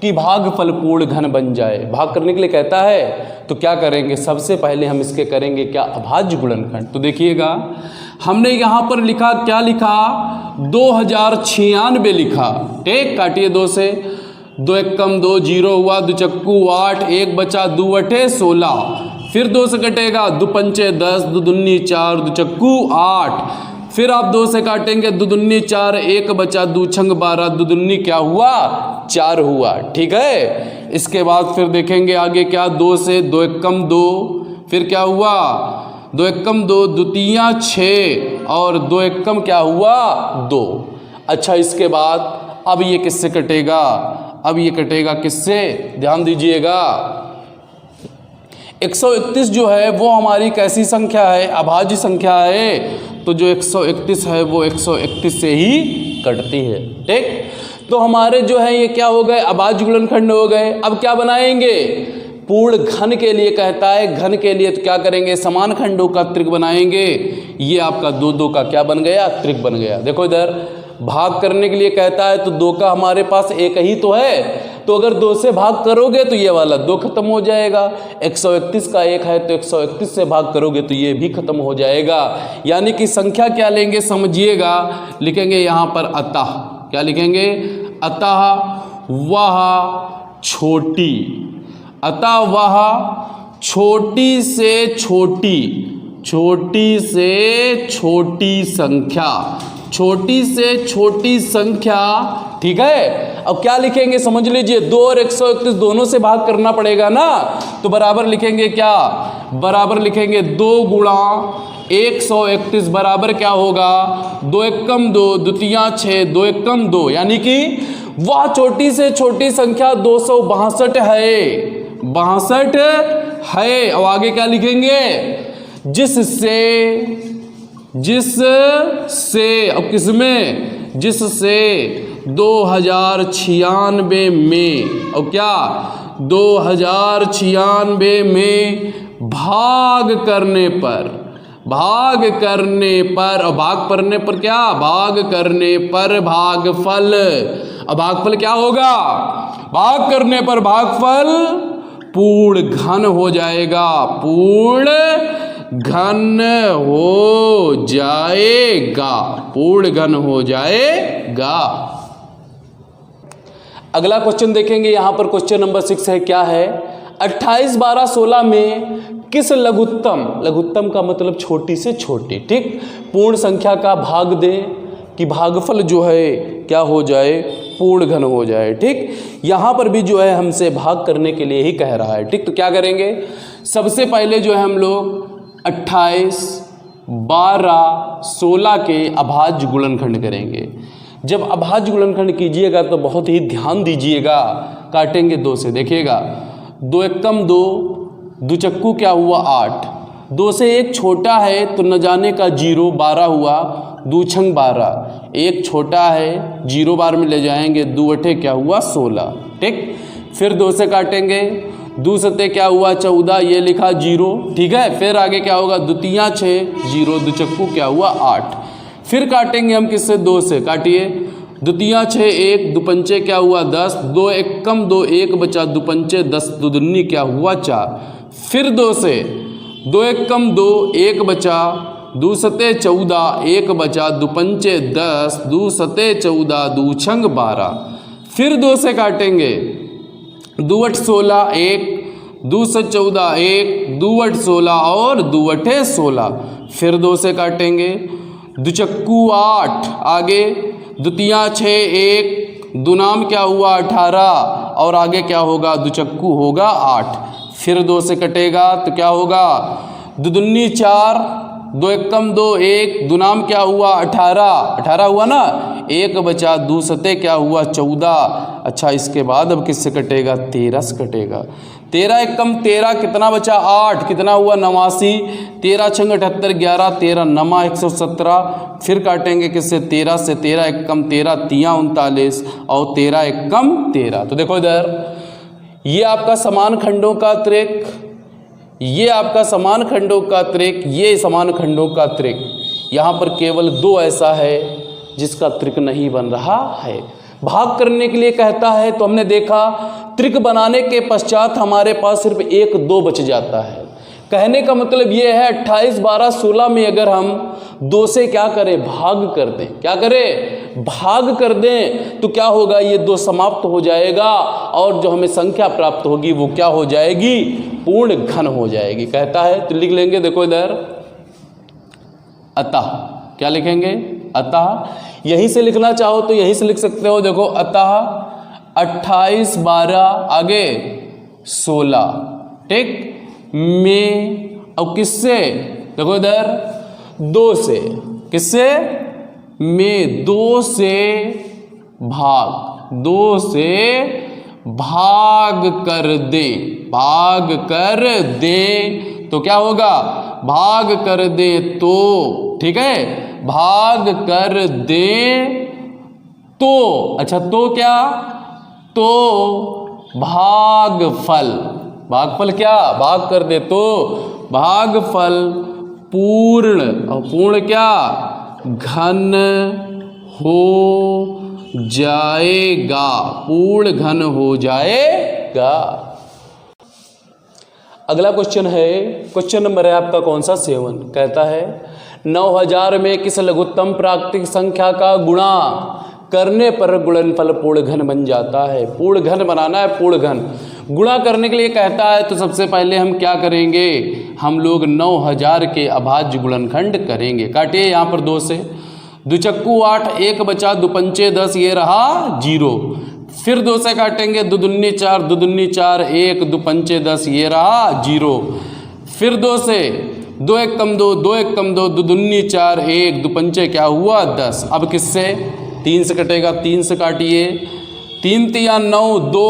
[SPEAKER 1] कि भागफल पूर्ण घन बन जाए। भाग करने के लिए कहता है तो क्या करेंगे, सबसे पहले हम इसके करेंगे क्या अभाज्य गुणनखंड। तो देखिएगा हमने यहाँ पर लिखा, क्या लिखा 2096 लिखा। ठीक, काटिए 2 से, 2 एकम 2 0 हुआ, 2 चक्कू 8, 1 बचा 2 अठे 16, फिर 2 से कटेगा 2 पंचे 10, 2 दूनी 4, 2 चक्कू 8, फिर आप 2 से काटेंगे 2 दूनी 4, 1 बचा 2 छंग 12, 2 दूनी क्या हुआ 4 हुआ। ठीक है, इसके बाद फिर देखेंगे आगे क्या, 2 से 2 एकम 2, फिर क्या हुआ 2 एकम 2, द्वितीया 6 और 2 एकम क्या हुआ 2। अच्छा, इसके बाद अब ये किससे कटेगा, अब ये कटेगा किससे, ध्यान दीजिएगा 131 जो है वो हमारी कैसी संख्या है, अभाज्य संख्या है। तो जो 131 है वो 131 से ही कटती है। ठीक, तो हमारे जो है ये क्या हो गए, अभाज्य गुणनखंड हो गए। अब क्या बनाएंगे, पूर्ण घन के लिए कहता है, घन के लिए तो क्या करेंगे, समान खंडों का त्रिक बनाएंगे। ये आपका 2 2 का क्या बन गया, त्रिक बन गया। देखो इधर भाग करने के लिए कहता है तो 2 का हमारे पास एक ही तो है, तो अगर 2 से भाग करोगे तो ये वाला 2 खत्म हो जाएगा। 131 का 1 है तो 131 से भाग करोगे तो ये भी खत्म हो जाएगा। यानी कि संख्या क्या लेंगे समझिएगा, लिखेंगे यहाँ पर अतः, क्या लिखेंगे, अतः वह छोटी, अतः वह छोटी से छोटी, छोटी से छोटी संख्या, छोटी से छोटी संख्या। ठीक है, अब क्या लिखेंगे समझ लीजिए, 2 और 131 दोनों से भाग करना पड़ेगा ना, तो बराबर लिखेंगे क्या, बराबर लिखेंगे 2 गुणा 131 बराबर क्या होगा 2 एकम 2, द्वितीया 6, 2 एकम 2, यानी कि वह छोटी से छोटी संख्या 262 है, 62 है। अब आगे क्या लिखेंगे, जिससे, जिससे, अब किसमें, जिससे 2096 में, और क्या 2096 में भाग करने पर, भाग करने पर, और भाग करने पर क्या, भाग करने पर भागफल, अब भागफल क्या होगा, भाग करने पर भागफल पूर्ण घन हो जाएगा, पूर्ण घन हो जाएगा, पूर्ण घन हो जाएगा। अगला क्वेश्चन देखेंगे, यहां पर क्वेश्चन नंबर 6 है, क्या है 28 12 16 में किस लघुत्तम, लघुत्तम का मतलब छोटी से छोटी, ठीक, पूर्ण संख्या का भाग दे कि भागफल जो है क्या हो जाए, पूर्ण घन हो जाए। ठीक, यहां पर भी जो है हमसे भाग करने के लिए ही कह रहा है। ठीक, तो क्या करेंगे, सबसे पहले जो है हम लोग 28 12 16 के अभाज्य गुणनखंड करेंगे। जब अभाज्य गुणनखंड कीजिएगा तो बहुत ही ध्यान दीजिएगा, काटेंगे 2 से, देखिएगा 2 एकम 2, 2 चक्कू क्या हुआ 8, 2 से 1 छोटा है तो न जाने का 0, 12 हुआ, 2 छंग 12, 1 छोटा है 0 बार में ले जाएंगे, 2 अठे क्या हुआ 16। ठीक, फिर 2 से काटेंगे, 2 सते क्या हुआ 14, ये लिखा 0। ठीक है, फिर आगे क्या होगा, द्वितीया 6 0, 2 चक्कू क्या हुआ 8, फिर काटेंगे हम किससे, 2 से, काटिए, द्वितीया 6 1, 2 पंचे क्या हुआ 10, 2 एकम 2, 1 बचा 2 पंचे 10, 2 दूनी क्या हुआ 4, फिर 2 से 2 एकम 2, 1 बचा, 2 सते 14, 1 बचा, 2 पंचे 10, 2 सते 14, 2 छंग 12, फिर 2 से काटेंगे, 2 8 16 1, 2 से 14 1, 2 8 16 और 2 अठे 16, फिर 2 से काटेंगे, दुचक्कू 8, आगे द्वितीया 6, 1, दुनाम क्या हुआ 18 और आगे क्या होगा, दुचक्कू होगा 8, फिर 2 से कटेगा तो क्या होगा, दुदुन्नी 4, 2 एकम 2, 1, दुनाम क्या हुआ 18 हुआ ना, 1 बचा, 2 सते क्या हुआ 14। अच्छा इसके बाद अब किससे कटेगा, 13 से कटेगा, 13 एकम 13 कितना बचा 8, कितना हुआ 89, 13 छंग 78, 11, 13 नमा 117, फिर काटेंगे किससे 13 से, 13 एकम 13, 3 39 और 13 एकम 13। तो देखो इधर ये आपका समान खंडों का त्रिक, ये आपका समान खंडों का त्रिक, ये समान खंडों का त्रिक, यहाँ पर केवल 2 ऐसा है जिसका त्रिक नहीं बन रहा है। भाग करने के लिए कहता है तो हमने देखा त्रिक बनाने के पश्चात हमारे पास सिर्फ 1, 2 बच जाता है। कहने का मतलब ये है 28, 12, 16 में अगर हम 2 से क्या करें, भाग कर दें, क्या करें, भाग कर दें, तो क्या होगा, ये 2 समाप्त हो जाएगा और जो हमें संख्या प्राप्त होगी वो क्या हो जाएगी, पूर्ण घन हो जाएगी। कहता है तो लिख लेंगे, देखो इधर अतः, क्या लिखेंगे, अतः, यहीं से लिखना चाहो तो यहीं से लिख सकते हो, देखो अतः 28, 12, आगे 16, ठीक, में, और किससे, देखो इधर 2 से, किससे, में 2 से भाग, 2 से भाग कर दे, भाग कर दे तो क्या होगा, भाग कर दे तो, ठीक है, भाग कर दे तो, अच्छा तो क्या, तो भागफल, भागफल क्या, भाग कर दे तो भागफल पूर्ण, और पूर्ण क्या, घन हो जाएगा, पूर्ण घन हो जाएगा। अगला क्वेश्चन है, क्वेश्चन नंबर है आपका कौन सा 7, कहता है 9000 में किस लघुत्तम प्राकृतिक संख्या का गुणा करने पर गुणनफल पूर्ण घन बन जाता है। पूर्ण घन बनाना है, पूर्ण घन गुणा करने के लिए कहता है तो सबसे पहले हम क्या करेंगे, हम लोग 9000 के अभाज्य गुणनखंड करेंगे। काटिए यहाँ पर 2 से, दुचक्कू 8, 1 बचा, दुपंचे 10, ये रहा 0, फिर 2 से काटेंगे, दुदुन्नी 4, दुदुन्नी 4, 1, दुपंचे 10, ये रहा 0, फिर 2 से, 2 एकम 2, 2 एकम 2, दुदुन्नी 4, 1, दुपंचे क्या हुआ 10। अब किससे, 3 से कटेगा, 3 से काटिए, 3 तिया 9, 2,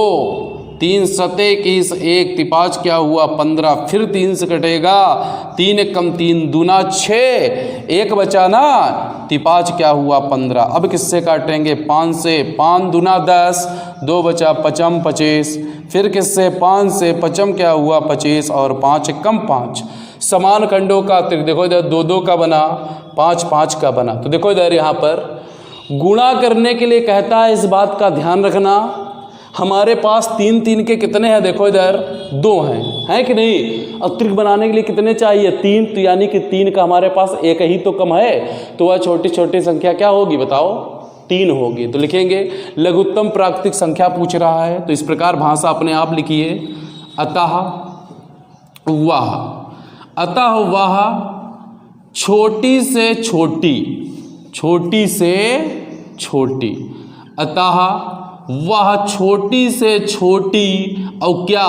[SPEAKER 1] 3 सते 21, 1 तिपाच क्या हुआ 15, फिर 3 से कटेगा, 3 एकम 3, दूना 6, 1 बचा ना, तिपाच क्या हुआ 15। अब किससे काटेंगे, 5 से, 5 दूना 10, 2 बचा, पचम 25, फिर किससे, 5 से, पचम क्या हुआ 25 और 5 एकम 5। समान खंडों का त्रिक, देखो इधर 2, 2 का बना, 5, 5 का बना। तो देखो इधर यहाँ पर गुणा करने के लिए कहता है, इस बात का ध्यान रखना, हमारे पास 3, 3 के कितने हैं, देखो इधर 2 हैं कि नहीं, और त्रिक बनाने के लिए कितने चाहिए, 3, तो यानी कि 3 का हमारे पास 1 ही तो कम है, तो वह छोटी छोटी संख्या क्या होगी बताओ, 3 होगी। तो लिखेंगे लघुत्तम प्राकृतिक संख्या पूछ रहा है, तो इस प्रकार भाषा अपने आप लिखिए, अतः वह, अतः वह छोटी से छोटी, छोटी से छोटी, अतः वह छोटी से छोटी और क्या,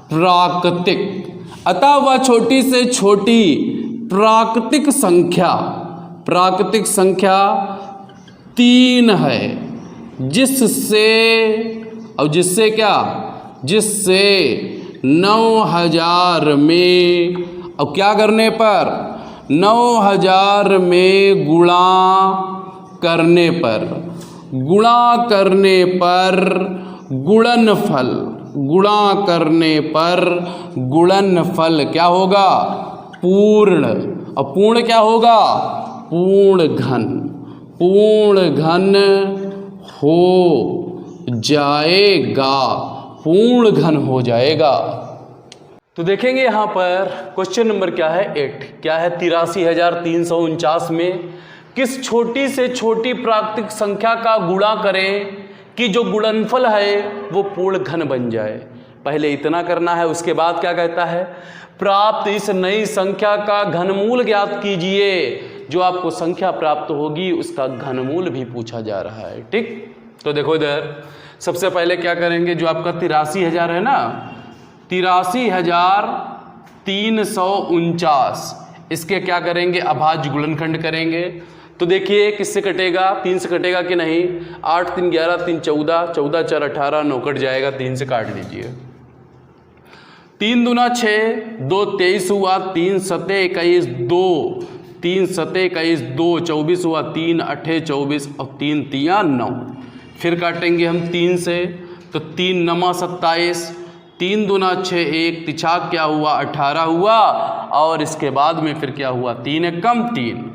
[SPEAKER 1] प्राकृतिक, अतः वह छोटी से छोटी प्राकृतिक संख्या, प्राकृतिक संख्या 3 है, जिससे, और जिससे क्या, जिससे 9000 में, और क्या करने पर, 9000 में गुणा करने पर, गुणा करने पर गुणनफल, गुणा करने पर गुणनफल क्या होगा, पूर्ण, और पूर्ण क्या होगा, पूर्ण घन, पूर्ण घन हो जाएगा, पूर्ण घन हो जाएगा। तो देखेंगे यहाँ पर क्वेश्चन नंबर क्या है 8, क्या है 83,349 में किस छोटी से छोटी प्राकृतिक संख्या का गुणा करें कि जो गुणनफल है वो पूर्ण घन बन जाए। पहले इतना करना है, उसके बाद क्या कहता है, प्राप्त इस नई संख्या का घनमूल ज्ञात कीजिए। जो आपको संख्या प्राप्त होगी उसका घनमूल भी पूछा जा रहा है। ठीक, तो देखो इधर सबसे पहले क्या करेंगे, जो आपका 83,000 है ना, 83,349, इसके क्या करेंगे, अभाज्य गुणनखंड करेंगे। तो देखिए किससे कटेगा, 3 से कटेगा कि नहीं, 8 3 11 3 14, 14 4 18, 9 कट जाएगा, 3 से काट लीजिए। 3 दूना 6, 2 23 हुआ, 3 सते 21, 2 3 सते 21, 2 24 हुआ, 3 8 24 और 3 तिया 9। फिर काटेंगे हम 3 से, तो 3 नमा 27, 3 दूना 6 1, तिछाक क्या हुआ 18 हुआ, और इसके बाद में फिर क्या हुआ 3 एकम 3।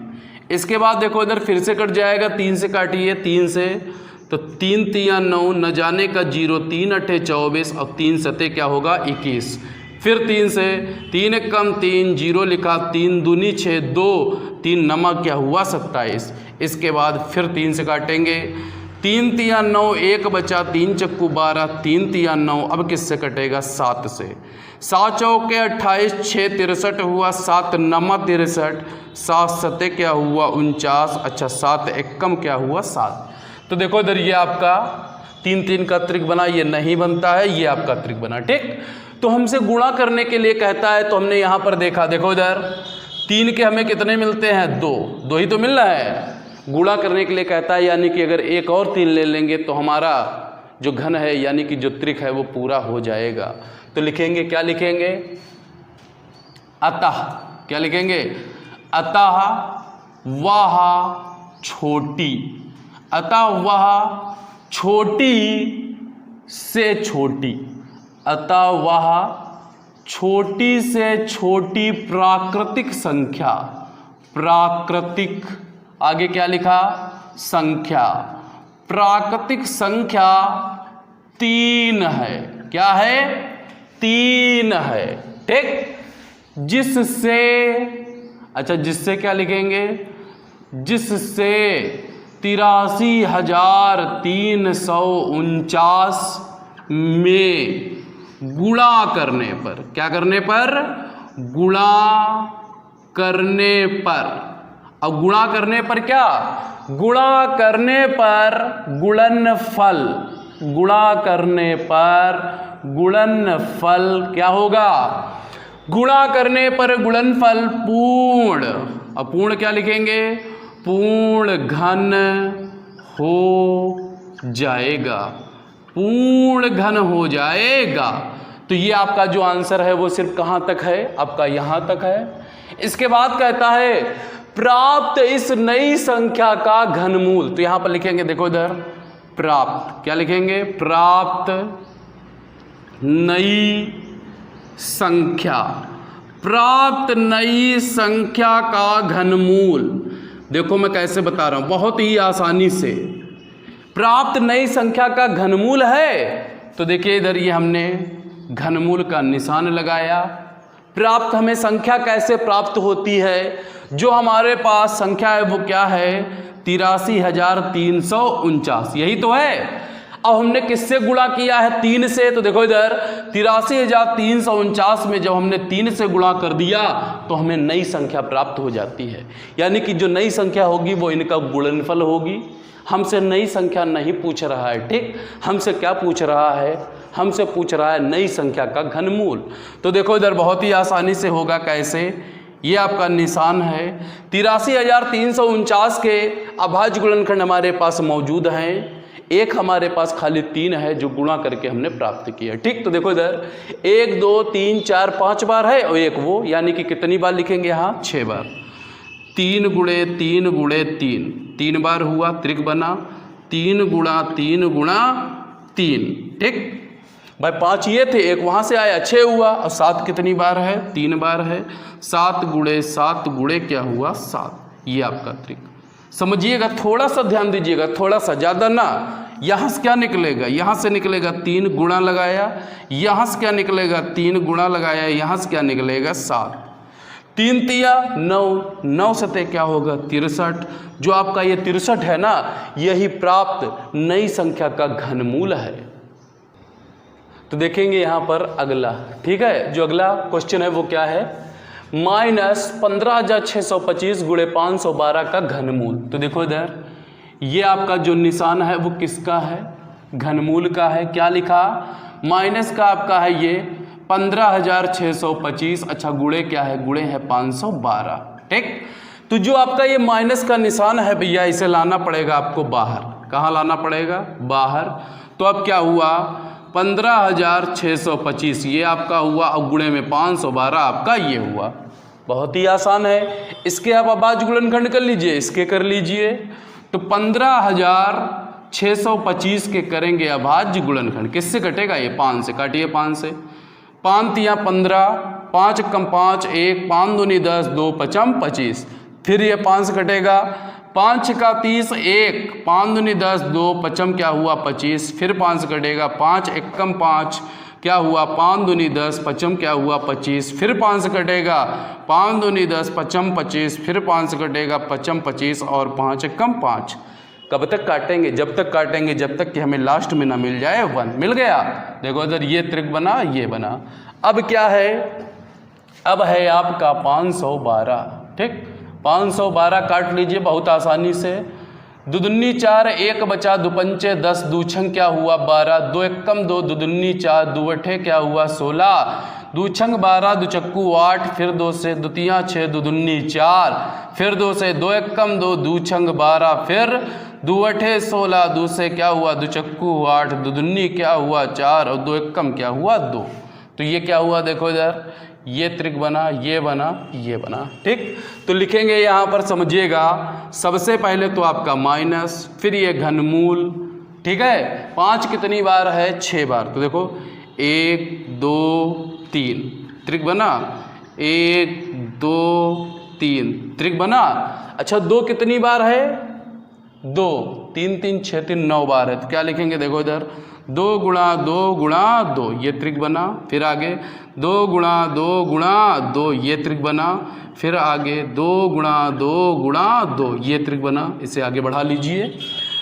[SPEAKER 1] इसके बाद देखो इधर फिर से कट जाएगा, 3 से काटिए, 3 से, तो 3 तिया 9, न जाने का 0, 3 8 24 और 3 सते क्या होगा 21। फिर 3 से, 3 एकम 3, 0 लिखा, 3 दूनी 6 2, 3 नमा क्या हुआ 27। इसके बाद फिर 3 से काटेंगे, 3 तिया 9, 1 बचा, 3 चक्कू 12, 3 तिया 9, अब किससे कटेगा 7 से, 7 चौके 28, 6 63 हुआ, 7 नमा 63, 7 सते क्या हुआ 49, अच्छा 7 एकम क्या हुआ 7। तो देखो इधर ये आपका 3 3 का त्रिक बना, ये नहीं बनता है, ये आपका त्रिक बना। ठीक, तो हमसे गुणा करने के लिए कहता है, तो हमने यहाँ पर देखा, देखो इधर 3 के हमें कितने मिलते हैं, 2 ही तो मिल रहा है। गुणा करने के लिए कहता है, यानी कि अगर एक और 3 ले लेंगे तो हमारा जो घन है यानी कि जो त्रिक है वो पूरा हो जाएगा। तो लिखेंगे, क्या लिखेंगे, अतः, क्या लिखेंगे, अतः वह छोटी, अतः वह छोटी से छोटी, अतः वह छोटी से छोटी प्राकृतिक संख्या, प्राकृतिक, आगे क्या लिखा, संख्या, प्राकृतिक संख्या 3 है, क्या है 3 है। ठीक, जिससे, अच्छा जिससे क्या लिखेंगे, जिससे 83,349 में गुणा करने पर, क्या करने पर, गुणा करने पर, अब गुणा करने पर क्या, गुणा करने पर गुणनफल, गुणा करने पर गुणनफल क्या होगा, गुणा करने पर गुणनफल पूर्ण, अब पूर्ण क्या लिखेंगे, पूर्ण घन हो जाएगा, पूर्ण घन हो जाएगा। तो ये आपका जो आंसर है वो सिर्फ कहाँ तक है, आपका यहाँ तक है। इसके बाद कहता है प्राप्त इस नई संख्या का घनमूल, तो यहाँ पर लिखेंगे, देखो इधर प्राप्त, क्या लिखेंगे, प्राप्त नई संख्या, प्राप्त नई संख्या का घनमूल। देखो मैं कैसे बता रहा हूँ, बहुत ही आसानी से। प्राप्त नई संख्या का घनमूल है, तो देखिए इधर ये हमने घनमूल का निशान लगाया। प्राप्त हमें संख्या कैसे प्राप्त होती है, जो हमारे पास संख्या है वो क्या है 83,349, यही तो है। अब हमने किससे गुणा किया है 3 से, तो देखो इधर 83,349 में जब हमने 3 से गुणा कर दिया तो हमें नई संख्या प्राप्त हो जाती है। यानी कि जो नई संख्या होगी वो इनका गुणनफल होगी। हमसे नई संख्या नहीं पूछ रहा है, ठीक, हमसे क्या पूछ रहा है, हमसे पूछ रहा है नई संख्या का घनमूल। तो देखो इधर बहुत ही आसानी से होगा, कैसे, ये आपका निशान है 83,349 के अभाज्य गुणनखंड हमारे पास मौजूद हैं, एक हमारे पास खाली 3 है जो गुणा करके हमने प्राप्त किया, ठीक। तो देखो इधर 1 2 3 4 5 बार है और एक वो, यानी कि कितनी बार लिखेंगे यहाँ 6 बार। 3 गुणे 3 गुणे 3, 3 बार हुआ, त्रिक बना, 3 गुणा 3 गुणा 3, ठीक भाई। 5 ये थे, एक वहाँ से आया, 6 हुआ, और 7 कितनी बार है 3 बार है। 7 गुणे 7 गुणे क्या हुआ 7, ये आपका त्रिक। समझिएगा, थोड़ा सा ध्यान दीजिएगा, थोड़ा सा, ज़्यादा ना। यहाँ से क्या निकलेगा, यहाँ से निकलेगा 3 गुणा लगाया, यहाँ से क्या निकलेगा 3 गुणा लगाया, यहाँ से क्या निकलेगा 7, 3 तिया 9, 9 सते क्या होगा 63। जो आपका ये 63 है ना, यही प्राप्त नई संख्या का घनमूल है। तो देखेंगे यहाँ पर अगला, ठीक है। जो अगला क्वेश्चन है वो क्या है, -15,625 गुणे 512 का घनमूल। तो देखो इधर ये आपका जो निशान है वो किसका है, घनमूल का है। क्या लिखा, माइनस का आपका है ये 15,625, अच्छा गुणे क्या है, गुणे है 512, ठीक। तो जो आपका ये माइनस का निशान है भैया, इसे लाना पड़ेगा आपको बाहर। कहाँ लाना पड़ेगा, बाहर। तो अब क्या हुआ, 15,625 ये आपका हुआ और गुणे में 512 आपका ये हुआ। बहुत ही आसान है। इसके आप अभाज्य गुणनखंड कर लीजिए, इसके कर लीजिए। तो 15,625 के करेंगे अभाज्य गुणनखंड, किससे कटेगा ये, 5 से। काटिए 5 से, 5 तिया 15, 5 कम 5 1, 5 दूनी 10, 2 पचम 25। फिर ये 5 से कटेगा, 5 का 30 1, 5 दूनी 10, 2 पचम क्या हुआ 25। फिर 5 से कटेगा, 5 एकम 5 क्या हुआ, 5 दूनी 10, पचम क्या हुआ 25। फिर 5 से कटेगा, 5 दूनी 10, पचम 25। फिर 5 से कटेगा, पचम 25 और 5 एकम 5। कब तक काटेंगे, जब तक काटेंगे जब तक कि हमें लास्ट में ना मिल जाए 1। मिल गया। देखो इधर ये त्रिक बना, ये बना। अब क्या है, अब है आपका 512, ठीक। 512 काट लीजिए बहुत आसानी से। 2 दूनी 4, 1 बचा 2 पंचे 10, 2 छंग क्या हुआ 12, 2 एकम 2, 2 दूनी 4, 2 अठे क्या हुआ 16, 2 छंग 12, 2 चक्कू 8, फिर 2 से 2 तिया 6, 2 दूनी 4, फिर 2 से 2 एकम 2, 2 छंग 12, फिर 2 अठे 16, 2 से क्या हुआ 2 चक्कू 8, 2 दूनी क्या हुआ 4 और 2 एकम क्या हुआ 2। तो ये क्या हुआ, देखो इधर ये त्रिक बना, ये बना, ये बना, ठीक। तो लिखेंगे यहाँ पर, समझिएगा। सबसे पहले तो आपका माइनस, फिर ये घनमूल, ठीक है। 5 कितनी बार है, 6 बार। तो देखो 1 2 3 त्रिक बना, 1 2 3 त्रिक बना। अच्छा 2 कितनी बार है, 2, 3 3 6 3 9 बार है। तो क्या लिखेंगे, देखो इधर 2 गुणा 2 गुणा 2, ये त्रिक बना। फिर आगे 2 गुणा 2 गुणा 2, ये त्रिक बना। फिर आगे 2 गुणा 2 गुणा 2, ये त्रिक बना। इसे आगे बढ़ा लीजिए।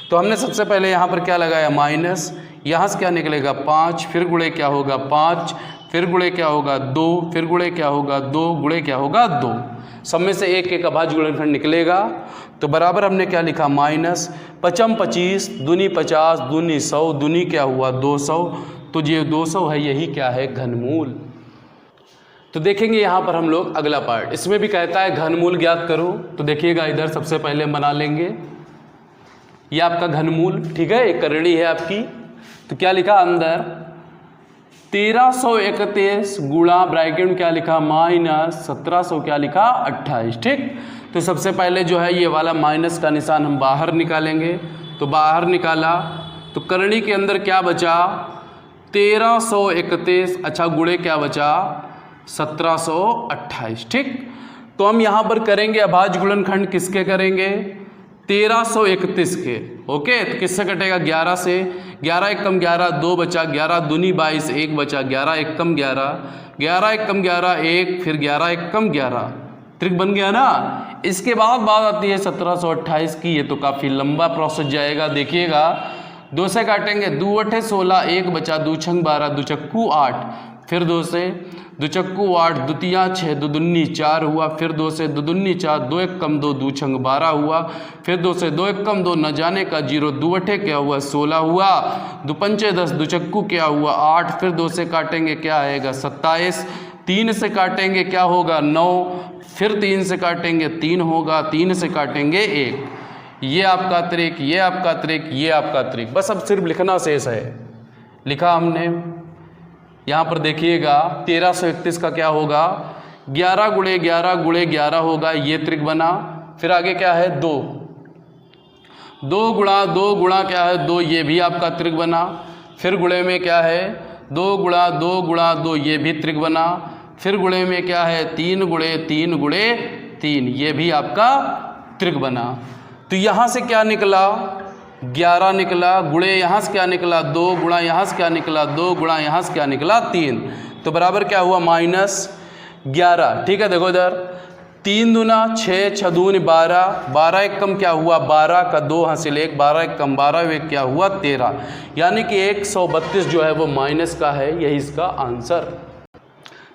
[SPEAKER 1] तो हमने सबसे पहले यहाँ पर क्या लगाया, माइनस। यहाँ से क्या निकलेगा 5, फिर गुणे क्या होगा 5, फिर गुणे क्या होगा 2, फिर गुणे क्या होगा 2, गुणे क्या होगा 2। सब में से एक एक अभाज्य गुणनखंड निकलेगा। तो बराबर हमने क्या लिखा, माइनस। पचम 25, दूनी 50, दूनी 100, दूनी क्या हुआ 200। तो ये 200 है, यही क्या है, घनमूल। तो देखेंगे यहाँ पर हम लोग अगला पार्ट, इसमें भी कहता है घनमूल ज्ञात करो। तो देखिएगा इधर सबसे पहले हम बना लेंगे ये आपका घनमूल, ठीक है। एक करड़ी है आपकी। तो क्या लिखा अंदर, 1331 गुणा ब्रैकेट में क्या लिखा, माइनस 1700 क्या लिखा 28, ठीक। तो सबसे पहले जो है ये वाला माइनस का निशान हम बाहर निकालेंगे। तो बाहर निकाला तो करणी के अंदर क्या बचा, 1331, अच्छा गुणे क्या बचा 1728, ठीक। तो हम यहाँ पर करेंगे अभाज्य गुणनखंड, किसके करेंगे, 1331 के। ओके, तो किससे कटेगा, 11 से। 11 एकम 11, 2 बचा, 11 दूनी 22, 1 बचा, 11 एकम 11, 11 एकम 11 1, फिर 11 एकम 11, त्रिक बन गया ना। इसके बाद बात आती है 1728 की। ये तो काफ़ी लंबा प्रोसेस जाएगा, देखिएगा। 2 से काटेंगे, 2 अठे 16, 1 बचा, 2 छंग 12, 2 चक्कू 8, फिर 2 से 2 चक्कू 8, 2 तिया 6, 2 दूनी 4 हुआ। फिर 2 से 2 दूनी 4, 2 एकम 2, 2 छंग 12 हुआ। फिर 2 से 2 एकम 2, न जाने का 0, 2 अठे क्या हुआ 16 हुआ, 2 पंचे 10, 2 चक्कू क्या हुआ 8। फिर 2 से काटेंगे क्या आएगा 27, 3 से काटेंगे क्या होगा 9, फिर 3 से काटेंगे 3 होगा, 3 से काटेंगे 1। ये आपका त्रिक, ये आपका त्रिक, ये आपका त्रिक। बस अब सिर्फ लिखना शेष है। लिखा हमने, यहाँ पर देखिएगा 1331 का क्या होगा, 11 गुणे 11 गुणे 11 होगा, ये त्रिक बना। फिर आगे क्या है 2, 2 गुणा 2 गुणा क्या है 2, ये भी आपका त्रिक बना। फिर गुणे में क्या है 2 गुणा 2 गुणा 2, ये भी त्रिक बना। फिर गुणे में क्या है 3 गुणे 3 गुणे 3, ये भी आपका त्रिक बना। तो यहाँ से क्या निकला 11 निकला, गुणे यहाँ से क्या निकला 2, गुणा यहाँ से क्या निकला 2, गुणा यहाँ से क्या निकला 3। तो बराबर क्या हुआ -11, ठीक है। देखो इधर 3 दूना 6, 6 दूनी 12, 12 एक कम क्या हुआ 12 का 2 हासिल 1, 12 एक कम 12 एक क्या हुआ 13, यानी कि 132 जो है वो माइनस का है, यही इसका आंसर।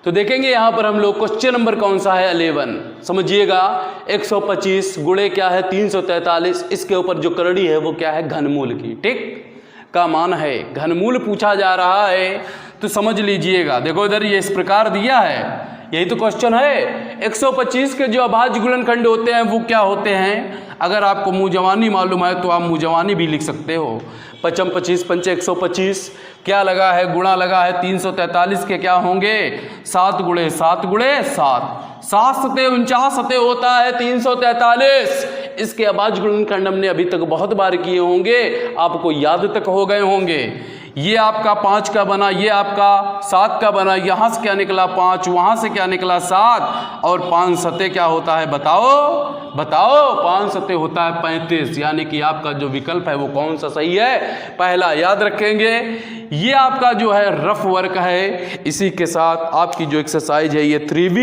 [SPEAKER 1] तो देखेंगे यहाँ पर हम लोग क्वेश्चन नंबर कौन सा है 11, समझिएगा। 125 गुणे क्या है 343, इसके ऊपर जो करड़ी है वो क्या है घनमूल की, ठीक का मान है, घनमूल पूछा जा रहा है तो समझ लीजिएगा। देखो इधर ये इस प्रकार दिया है, यही तो क्वेश्चन है। 125 के जो अभाज्य गुणनखंड होते हैं वो क्या होते हैं, अगर आपको मुंहजवानी मालूम है तो आप मुंहजवानी भी लिख सकते हो। 5 25 पंचे 125, क्या लगा है गुणा लगा है 343 के क्या होंगे 7 गुणे 7 गुणे 7, 7 सते 49 सते होता है 343। इसके अभाज्य गुणनखंड हमने अभी तक बहुत बार किए होंगे, आपको याद तक हो गए होंगे। ये आपका 5 का बना, ये आपका 7 का बना, यहाँ से क्या निकला 5, वहाँ से क्या निकला 7, और 5 सते क्या होता है बताओ बताओ, 5 सते होता है 35, यानी कि आपका जो विकल्प है वो कौन सा सही है, पहला। याद रखेंगे ये आपका जो है रफ वर्क है, इसी के साथ आपकी जो एक्सरसाइज है ये 3B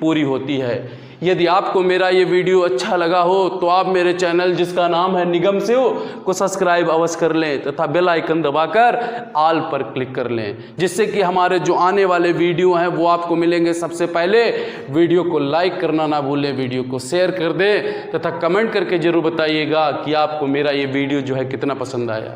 [SPEAKER 1] पूरी होती है। यदि आपको मेरा ये वीडियो अच्छा लगा हो तो आप मेरे चैनल जिसका नाम है निगम सेव को सब्सक्राइब अवश्य कर लें तथा बेल आइकन दबाकर ऑल पर क्लिक कर लें, जिससे कि हमारे जो आने वाले वीडियो हैं वो आपको मिलेंगे सबसे पहले। वीडियो को लाइक करना ना भूलें, वीडियो को शेयर कर दें तथा कमेंट करके ज़रूर बताइएगा कि आपको मेरा ये वीडियो जो है कितना पसंद आया।